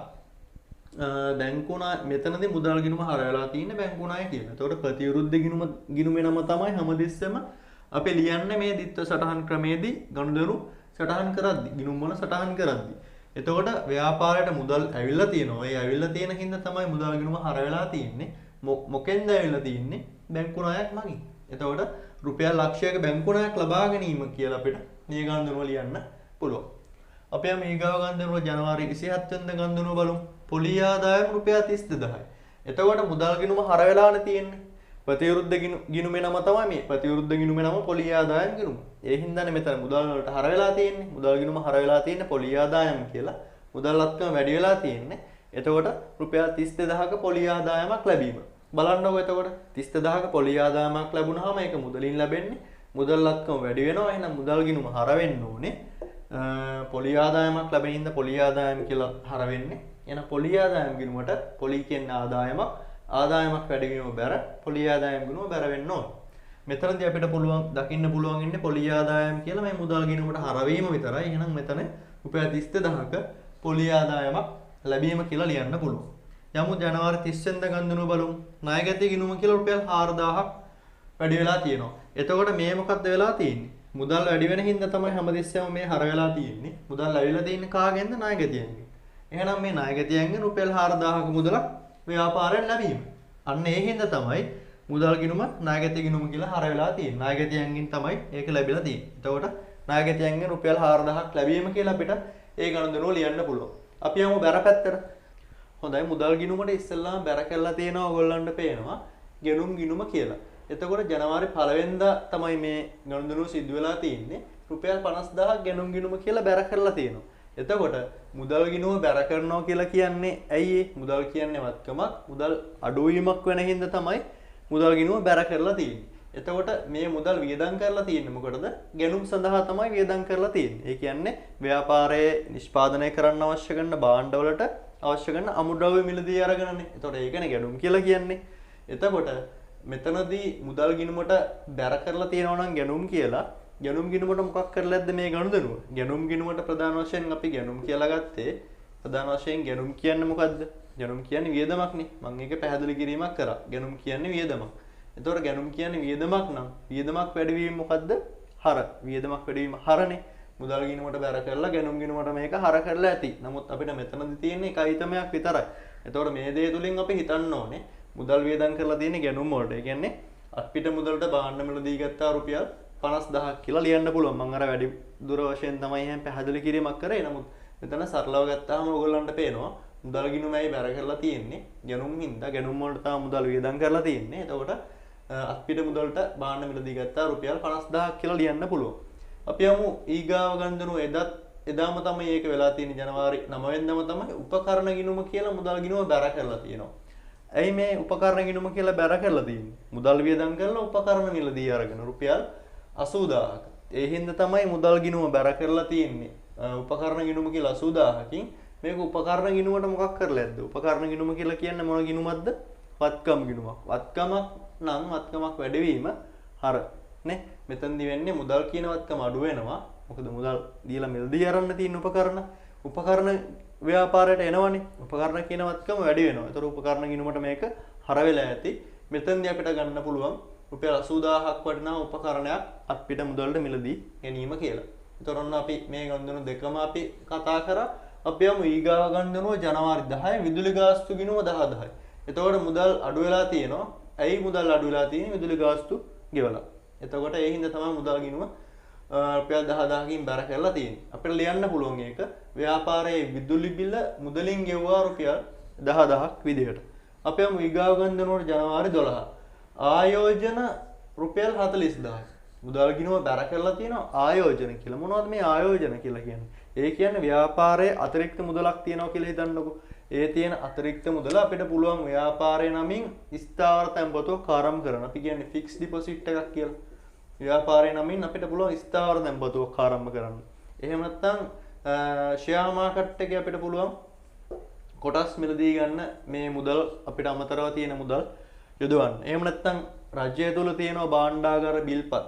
බැංකු ණය මෙතනදී මුදල් ගිණුම හර වෙලා තියෙන්නේ බැංකු ණය කියලා. එතකොට ප්‍රතිවිරුද්ධ ගිණුමේ නම තමයි හැමදෙස්සෙම අපි ලියන්නේ මේ දිත්ත සටහන් ක්‍රමයේදී ගනුදෙනු සටහන් කරද්දි ගිණුම් වල සටහන් කරද්දි. එතකොට ව්‍යාපාරයට මුදල් ඇවිල්ලා තියෙනවා. ඒ ඇවිල්ලා තියෙන හින්දා තමයි මුදල් ගිණුම හර වෙලා තියෙන්නේ. මොකෙන්ද ඇවිල්ලා තියෙන්නේ? බැංකු ණයක් මගින්. එතකොට රුපියල් ලක්ෂයක බැංකු ණයක් ලබා ගැනීම කියලා අපිට මේ ගනුදෙනුව ලියන්න පුළුවන්. අපි යමු ඊගාව ගනුදෙනුව ජනවාරි 27 වෙනිදා ගනුදෙනුව බලමු. පොලී ආදායම රුපියල් 32000යි. එතකොට මුදල් ගිණුම හර වෙලානේ තියෙන්නේ. ප්‍රතිවිරුද්ධ ගිණුමේ නම තමයි මේ. ප්‍රතිවිරුද්ධ ගිණුමේ නම පොලී ආදායම ගිණුම. ඒ හින්දානේ මෙතන මුදල් වලට හර වෙලා තියෙන්නේ. මුදල් ගිණුම හර වෙලා තියෙන්නේ පොලී ආදායම කියලා. මුදල් වත්කම වැඩි වෙලා තියෙන්නේ. එතකොට රුපියල් 32000ක පොලී ආදායමක් ලැබීම. බලන්නකො එතකොට 32000ක පොලී ආදායමක් ලැබුණාම ඒක මුදලින් ලැබෙන්නේ. මුදල් වත්කම වැඩි වෙනවා. එහෙනම් මුදල් ගිණුම හර වෙන්න ඕනේ. පොලී ආදායමක් ලැබෙන හින්දා පොලී ආදායම කියලා හර වෙන්නේ. එහෙනම් පොලී ආදායම ගිණුමට පොලී කියන්නේ ආදායමක් වැඩි වීම බැර පොලී ආදායම ගිණුම බැර වෙන්න ඕනේ. මෙතනදී අපිට පුළුවන් දකින්න පුළුවන් ඉන්නේ පොලි ආදායම් කියලා මේ මුදල් ගිණුමට හරවීම විතරයි. එහෙනම් මෙතන රුපියල් 32000ක පොලි ආදායමක් ලැබීම කියලා ලියන්න පුළුවන්. යමු ජනවාරි 30 වෙනිදා ගණන් බලමු. ණයගැති ගිණුම කියලා රුපියල් 4000ක් වැඩි වෙලා තියෙනවා. එතකොට මේ මොකක්ද වෙලා තියෙන්නේ? මුදල් වැඩි වෙන හින්දා තමයි හැමදෙස්සෙම මේ හර වෙලා තියෙන්නේ. මුදල් ඇවිල්ලා තියෙන්නේ කාගෙන්ද? ණයගැතියන්ගෙන්. එහෙනම් මේ ණයගැතියන්ගෙන් රුපියල් 4000ක මුදලක් ව්‍යාපාරයෙන් ලැබීම. අන්න ඒ හින්දා තමයි මුදල් ගිණුම ණයගැති ගිණුම කියලා හර වෙලා තියෙන්නේ. ණයගැතියන්ගෙන් තමයි ඒක ලැබිලා තියෙන්නේ. එතකොට ණයගැතියන්ගෙන් රුපියල් 4000ක් ලැබීම කියලා අපිට ඒ ගණන්දනුව ලියන්න පුළුවන්. අපි යමු බැර පැත්තට. හොඳයි මුදල් ගිණුමට ඉස්සෙල්ලාම බැර කරලා තියෙනවා ඔයගොල්ලන්ට පේනවා ගෙනුම් ගිණුම කියලා. එතකොට ජනවාරි 1 වෙනිදා තමයි මේ ගණන්දනුව සිදු වෙලා තියෙන්නේ. රුපියල් 50000ක් ගෙනුම් ගිණුම කියලා බැර කරලා තියෙනවා. එතකොට මුදල් ගිණුම බැර කරනවා කියලා කියන්නේ ඇයි ඒ? මුදල් කියන්නේ වත්කමක්. මුදල් අඩුවීමක් වෙන හින්දා තමයි මුදල් ගිණුම බැර කරලා තියෙන්නේ. එතකොට මේ මුදල් වියදම් කරලා තියෙන්නේ මොකටද? ගෙනුම් සඳහා තමයි වියදම් කරලා තියෙන්නේ. ඒ කියන්නේ ව්‍යාපාරයේ නිෂ්පාදනය කරන්න අවශ්‍ය කරන භාණ්ඩවලට අවශ්‍ය කරන අමුද්‍රව්‍ය මිලදී අරගෙනනේ. එතකොට ඒකනේ ගෙනුම් කියලා කියන්නේ. එතකොට මෙතනදී මුදල් ගිණුමට බැර කරලා තියෙනවා නම් ගෙනුම් කියලා. ගෙනුම් ගිණුමට මොකක් කරලාද මේ ගනුදෙනුව? ගෙනුම් ගිණුමට ප්‍රධාන වශයෙන් අපි ගෙනුම් කියලා ගත්තේ ප්‍රධාන වශයෙන් ගෙනුම් කියන්නේ මොකද්ද? ගෙනුම් කියන්නේ වියදමක්නේ. මම ඒක පැහැදිලි කිරීමක් කරා. ගෙනුම් කියන්නේ වියදමක්. එතකොට ගෙනුම් කියන්නේ වියදමක් නම් වියදමක් වැඩිවීම මොකද්ද? හර. වියදමක් වැඩිවීම හරනේ. මුදල් ගිණුමට බැර කරලා ගෙනුම් ගිණුමට මේක හර කරලා ඇති. නමුත් අපිට මෙතනදී තියෙන්නේ එක අයිතමයක් විතරයි. එතකොට මේ දේ තුලින් අපි හිතන්න ඕනේ මුදල් වියදම් කරලා තියෙන්නේ ගෙනුම් වලට. ඒ කියන්නේ අපිට මුදලට භාණ්ඩ මිලදී ගත්තා රුපියල් 50000ක් කියලා ලියන්න පුළුවන්. මම අර වැඩි දුර වශයෙන් තමයි එහෙන් පැහැදිලි කිරීමක් කරේ. නමුත් මෙතන සරලව ගත්තාම ඔයගොල්ලන්ට පේනවා මුදල් ගිණුමයි බැර කරලා තියෙන්නේ. ගෙනුම් හින්දා ගෙනුම් වලට තමයි මුදල් වියදම් කරලා තියෙන්නේ. එතකොට අපිට මුදලට භාණ්ඩ මිලදී ගත්තා රුපියල් 50000ක් කියලා ලියන්න පුළුවන්. අපි යමු ඊගාව ගණන්දනුව එදාම තමයි ඒක වෙලා තියෙන්නේ ජනවාරි 9 වෙනිදාම තමයි උපකරණ ගිණුම කියලා මුදල් ගිණුම බැර කරලා තියෙනවා. ඇයි මේ උපකරණ ගිණුම කියලා බැර කරලා තියෙන්නේ? මුදල් වියදම් කරලා උපකරණ මිලදී අරගෙන රුපියල් 80000ක්. ඒ හින්දා තමයි මුදල් ගිණුම බැර කරලා තියෙන්නේ. උපකරණ ගිණුම කියලා 80000කින් මේක උපකරණ ගිණුමට මොකක් කරලාද? උපකරණ ගිණුම කියලා කියන්නේ මොන ගිණුමක්ද? වත්කම් ගිණුමක්. වත්කමක් නම් වත්කමක් වැඩිවීම හර නේ. මෙතනදි වෙන්නේ මුදල් කියන වත්කම අඩු වෙනවා. මොකද මුදල් දීලා මිලදී අරන්න තියෙන උපකරණ ව්‍යාපාරයට එනවනේ. උපකරණ කියන වත්කම වැඩි වෙනවා. ඒතර උපකරණ ගිණුමට මේක හර වෙලා ඇති. මෙතනදී අපිට ගන්න පුළුවන් රුපියල් 80000ක් වටිනා උපකරණයක් අපිට මුදල්ට මිලදී ගැනීම කියලා. ඒතර ඔන්න අපි මේ ගණන්දනුව දෙකම අපි කතා කරා. අපි යමු ඊගාව ගණන්දනුව ජනවාරි 10 විදුලි ගාස්තු ගිණුම 10. එතකොට මුදල් අඩු වෙලා තියෙනවා. ඇයි මුදල් අඩු වෙලා තියෙන්නේ? විදුලි ගාස්තු ගෙවලා. එතකොට ඒ හින්දා තමයි මුදල් ගිණුම රුපියල් 10000කින් බැර කරලා තියෙන්නේ. අපිට ලියන්න පුළුවන් ඒක ව්‍යාපාරයේ විදුලි බිල මුදලින් ගෙවුවා රුපියල් 10000ක් විදිහට. අපි යමු ඊගාව ගණන්දනුවට ජනවාරි 12. ආයෝජන රුපියල් 40000. මුදල් ගිණුම බැර කරලා තියෙනවා ආයෝජන කියලා. මොනවද මේ ආයෝජන කියලා කියන්නේ? ඒ කියන්නේ ව්‍යාපාරයේ අතිරික්ත මුදලක් තියෙනවා කියලා හිතන්නකෝ. ඒ තියෙන අතිරික්ත මුදල අපිට පුළුවන් ව්‍යාපාරය නමින් ස්ථාවර තැන්පතුවක් ආරම්භ කරන්න. අපි කියන්නේ ෆික්ස් ඩිපොසිට් එකක් කියලා. ව්‍යාපාරය නමින් අපිට පුළුවන් ස්ථාවර තැන්පතුවක් ආරම්භ කරන්න. එහෙම නැත්නම් ෂෙයා මාකට් එකේ අපිට පුළුවන් කොටස් මිලදී ගන්න මේ මුදල් අපිට අමතරව තියෙන මුදල් යොදවන්න. එහෙම නැත්නම් රජය තුල තියෙන භාණ්ඩාගාර බිල්පත්.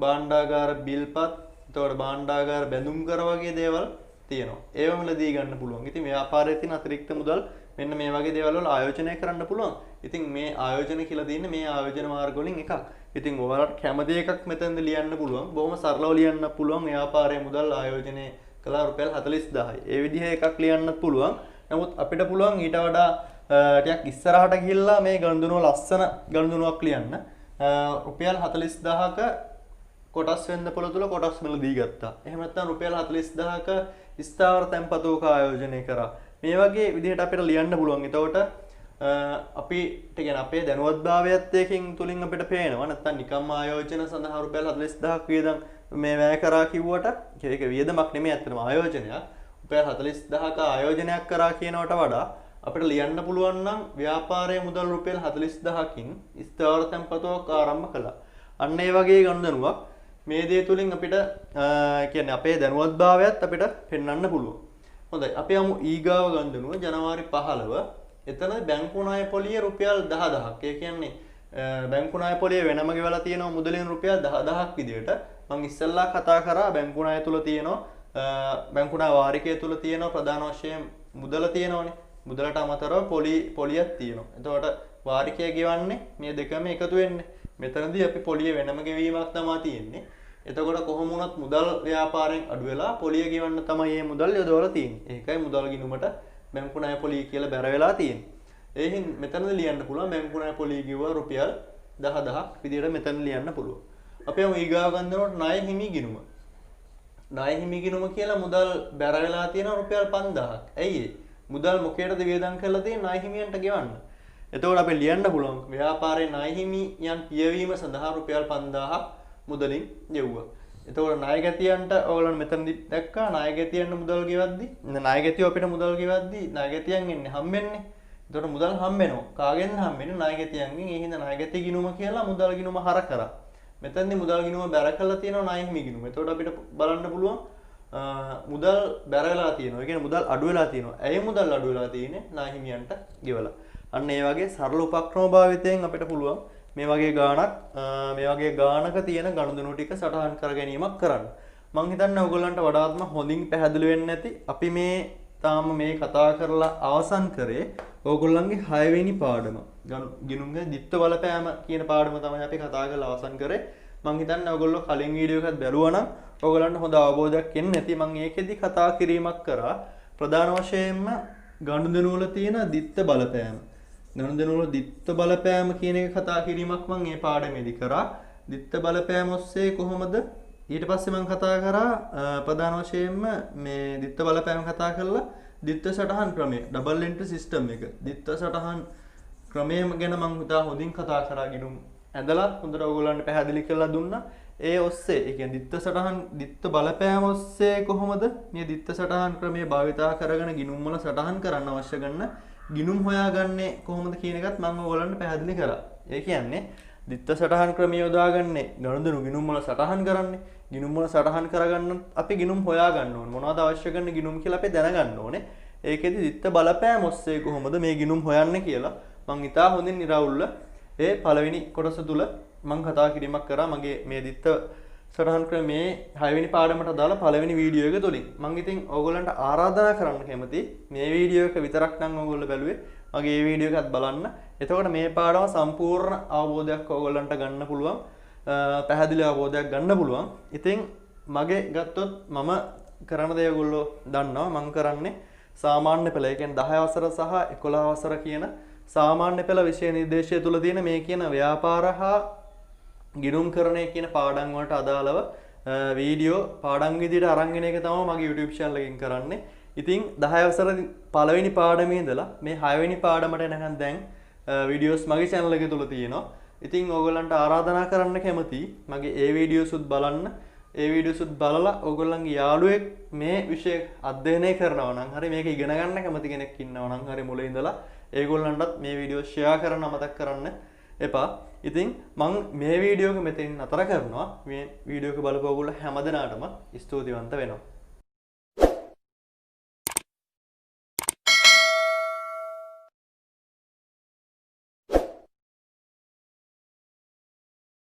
භාණ්ඩාගාර බිල්පත්, එතකොට භාණ්ඩාගාර බැඳුම් කර වගේ දේවල් තියෙනවා. ඒව මිලදී ගන්න පුළුවන්. ඉතින් ව්‍යාපාරයේ තියෙන අතිරික්ත මුදල් මෙන්න මේ වගේ දේවල් වල ආයෝජනය කරන්න පුළුවන්. ඉතින් මේ ආයෝජන කියලා තියෙන්නේ මේ ආයෝජන මාර්ග වලින් එකක්. ඉතින් ඔයාලට කැමති එකක් මෙතනද ලියන්න පුළුවන්. බොහොම සරලව ලියන්න පුළුවන්. ව්‍යාපාරයේ මුදල් ආයෝජනය කළා රුපියල් 40000යි. ඒ විදිහේ එකක් ලියන්නත් පුළුවන්. නමුත් අපිට පුළුවන් ඊට වඩා ටිකක් ඉස්සරහට ගිහිල්ලා මේ ගණන්දුනුව ලස්සන ගණන්දුනුවක් ලියන්න. රුපියල් 40000ක කොටස් වෙන්දපොළ තුල කොටස් මිලදී ගත්තා. එහෙම නැත්නම් රුපියල් 40000ක ස්ථාවර තැන්පතුවක ආයෝජනය කරා. මේ වගේ විදිහට අපිට ලියන්න පුළුවන්. එතකොට අපිට කියන අපේ දැනුවත්භාවයත් එකකින් තුලින් අපිට පේනවා. නැත්නම් නිකම්ම ආයෝජන සඳහා රුපියල් 40000ක් වියදම් මේ වැය කරා කිව්වට ඒක වියදමක් නෙමෙයි අත්‍තරම ආයෝජනයක්. රුපියල් 40000ක ආයෝජනයක් කරා කියනවට වඩා අපිට ලියන්න පුළුවන් නම් ව්‍යාපාරයේ මුදල් රුපියල් 40000කින් ස්ථාවර තැන්පතුවක් ආරම්භ කළා. අන්න ඒ වගේ ගණන්දනුවක් මේ දේ තුලින් අපිට කියන්නේ අපේ දැනුවත්භාවයත් අපිට පෙන්වන්න පුළුවන්. හොඳයි. අපි යමු ඊගාව ගණන්දනුව ජනවාරි 15. එතන බැංකු ණය පොලිය රුපියල් 10000ක්. ඒ කියන්නේ බැංකු ණය පොලිය වෙනම ගෙවලා තියෙනවා මුදලින් රුපියල් 10000ක් විදියට. මම ඉස්සෙල්ලා කතා කරා බැංකු ණය තුල තියෙනවා බැංකු ණය වාරිකය තුල තියෙනවා ප්‍රධාන වශයෙන් මුදල තියෙනවනේ. මුදලට අමතරව පොලියක් තියෙනවා. එතකොට වාරිකය ගෙවන්නේ මේ දෙකම එකතු වෙන්නේ. මෙතනදී අපි පොලිය වෙනම ගෙවීමක් තමයි තියෙන්නේ. එතකොට කොහොම වුණත් මුදල් ව්‍යාපාරයෙන් අඩු වෙලා පොලිය ගෙවන්න තමයි මේ මුදල් යොදවලා තියෙන්නේ. ඒකයි මුදල් ගිණුමට බැංකු ණය පොලිය කියලා බැර වෙලා තියෙන්නේ. ඒ හින්දා මෙතනදී ලියන්න පුළුවන් බැංකු ණය පොලිය ගෙවුවා රුපියල් 10000ක් විදියට මෙතන ලියන්න පුළුවන්. අපි යමු ඊගාව ගන්නකොට ණය හිමි ගිණුම. ණය හිමි ගිණුම කියලා මුදල් බැර වෙලා තියෙනවා රුපියල් 5000ක්. ඇයි මුදල් මොකේද වියදම් කරලා තියෙන්නේ ණය හිමියන්ට ගෙවන්න. එතකොට අපි ලියන්න පුළුවන් ව්‍යාපාරයේ ණය හිමියන් පියවීම සඳහා රුපියල් 5000ක් මුදලින් ගෙවුවා. එතකොට ණයගැතියන්ට ඕගොල්ලෝ මෙතනදි දැක්කා ණයගැතියන්ට මුදල් ගෙවද්දි ණයගැතියෝ අපිට මුදල් ගෙවද්දි ණයගැතියන් එන්නේ හම්බෙන්නේ. එතකොට මුදල් හම්බෙනවා. කාගෙන්ද හම්බෙන්නේ? ණයගැතියන්ගෙන්. ඒ හින්දා ණයගැති ගිණුම කියලා මුදල් ගිණුම හර කරා. මෙතනදි මුදල් ගිණුම බැර කරලා තියෙනවා ණය හිමි ගිණුම. එතකොට අපිට බලන්න පුළුවන් මුදල් බැර වෙලා තියෙනවා. ඒ කියන්නේ මුදල් අඩු වෙලා තියෙනවා. ඇයි මුදල් අඩු වෙලා තියෙන්නේ? ණය හිමියන්ට ගෙවලා. අන්න ඒ වගේ සරල උපක්‍රම භාවිතයෙන් අපිට පුළුවන් මේ වගේ ගානක තියෙන ගනුදෙනු ටික සටහන් කර ගැනීමක් කරන්න. මම හිතන්නේ ඔයගොල්ලන්ට වඩාත්ම හොඳින් පැහැදිලි වෙන්නේ නැති අපි මේ තාම මේ කතා කරලා අවසන් කරේ ඕගොල්ලන්ගේ 6 වෙනි පාඩම. ගිණුම්ගේ දිත්ත බලපෑම කියන පාඩම තමයි අපි කතා කරලා අවසන් කරේ. මම හිතන්නේ ඔයගොල්ලෝ කලින් වීඩියෝ එකක් බැලුවා නම් ඔයගොල්ලන්ට හොඳ අවබෝධයක් එන්නේ නැති. මම ඒකෙදි කතා කිරීමක් කරා ප්‍රධාන වශයෙන්ම ගනුදෙනු වල තියෙන දිත්ත බලපෑම. ගනුදෙනු වල දිත්ත බලපෑම කියන එක කතා කිරීමක් මම මේ පාඩමේදී කරා. දිත්ත බලපෑම ඔස්සේ කොහොමද ඊට පස්සේ මම කතා කරා ප්‍රධාන වශයෙන්ම මේ දිත්ත බලපෑම කතා කරලා දිත්ත සටහන් ක්‍රමය ඩබල් එන්ට්‍රි සිස්ටම් එක දිත්ත සටහන් ක්‍රමය ගැන මම හිතා හොඳින් කතා කරා ගිණුම් ඇඳලා හොඳට ඔයගොල්ලන්ට පැහැදිලි කරලා දුන්නා. ඒ ඔස්සේ ඒ කියන්නේ දිත්ත බලපෑම ඔස්සේ කොහොමද මේ දිත්ත සටහන් ක්‍රමය භාවිතා කරගෙන ගිණුම් වල සටහන් කරන්න අවශ්‍ය කරන ගිණුම් හොයාගන්නේ කොහොමද කියන එකත් මම ඔයගොල්ලන්ට පැහැදිලි කරා. ඒ කියන්නේ දිත්ත සටහන් ක්‍රමය යොදාගන්නේ ගනුදෙනු ගිණුම් වල සටහන් කරන්නේ. ගිණුම් වල සටහන් කරගන්න අපි ගිණුම් හොයා ගන්න ඕනේ. මොනවද අවශ්‍ය කරන ගිණුම් කියලා අපි දැනගන්න ඕනේ. ඒකෙදි දිත්ත බලපෑම ඔස්සේ කොහොමද මේ ගිණුම් හොයන්නේ කියලා මම ඉතා හොඳින් නිරවුල්ව ඒ පළවෙනි කොටස තුල මම කතා කිරීමක් කරා මගේ මේ දිත්ත සටහන් ක්‍රමයේ 6 වෙනි පාඩමට දාලා පළවෙනි වීඩියෝ එක තුලින්. මම ඉතින් ඕගොල්ලන්ට ආරාධනා කරන්න කැමතියි මේ වීඩියෝ එක විතරක් නම් ඕගොල්ලෝ බැලුවේ මගේ මේ වීඩියෝ එකත් බලන්න. එතකොට මේ පාඩම සම්පූර්ණ අවබෝධයක් ඕගොල්ලන්ට ගන්න පුළුවන්. පැහැදිලි අවබෝධයක් ගන්න පුළුවන්. ඉතින් මගේ ගත්තොත් මම කරන දේ ඔයගොල්ලෝ දන්නවා. මම කරන්නේ සාමාන්‍ය පෙළ. ඒ කියන්නේ 10 වසර සහ 11 වසර කියන සාමාන්‍ය පෙළ විෂය නිර්දේශය තුල තියෙන මේ කියන ව්‍යාපාර හා ගිණුම්කරණය කියන පාඩම් වලට අදාළව වීඩියෝ පාඩම් විදිහට අරන් එන එක තමයි මගේ YouTube channel එකකින් කරන්නේ. ඉතින් 10 වසර පළවෙනි පාඩමේ ඉඳලා මේ 6 වෙනි පාඩමට එනකන් දැන් වීඩියෝස් මගේ channel එකේ තුල තියෙනවා. ඉතින් ඕගොල්ලන්ට ආරාධනා කරන්න කැමතියි මගේ ඒ වීඩියෝස් උත් බලන්න. ඒ වීඩියෝස් උත් බලලා ඕගොල්ලන්ගේ යාළුවෙක් මේ විෂය අධ්‍යයනය කරනවා නම් හරි මේක ඉගෙන ගන්න කැමති කෙනෙක් ඉන්නවා නම් හරි මුලින් ඉඳලා ඒගොල්ලන්ටත් මේ වීඩියෝ ෂෙයා කරන්න අමතක කරන්න එපා. ඉතින් මම මේ වීඩියෝ එක මෙතනින් නතර කරනවා. මේ වීඩියෝ එක බලපු ඔයගොල්ලෝ හැමදෙනාටම ස්තුතිවන්ත වෙනවා.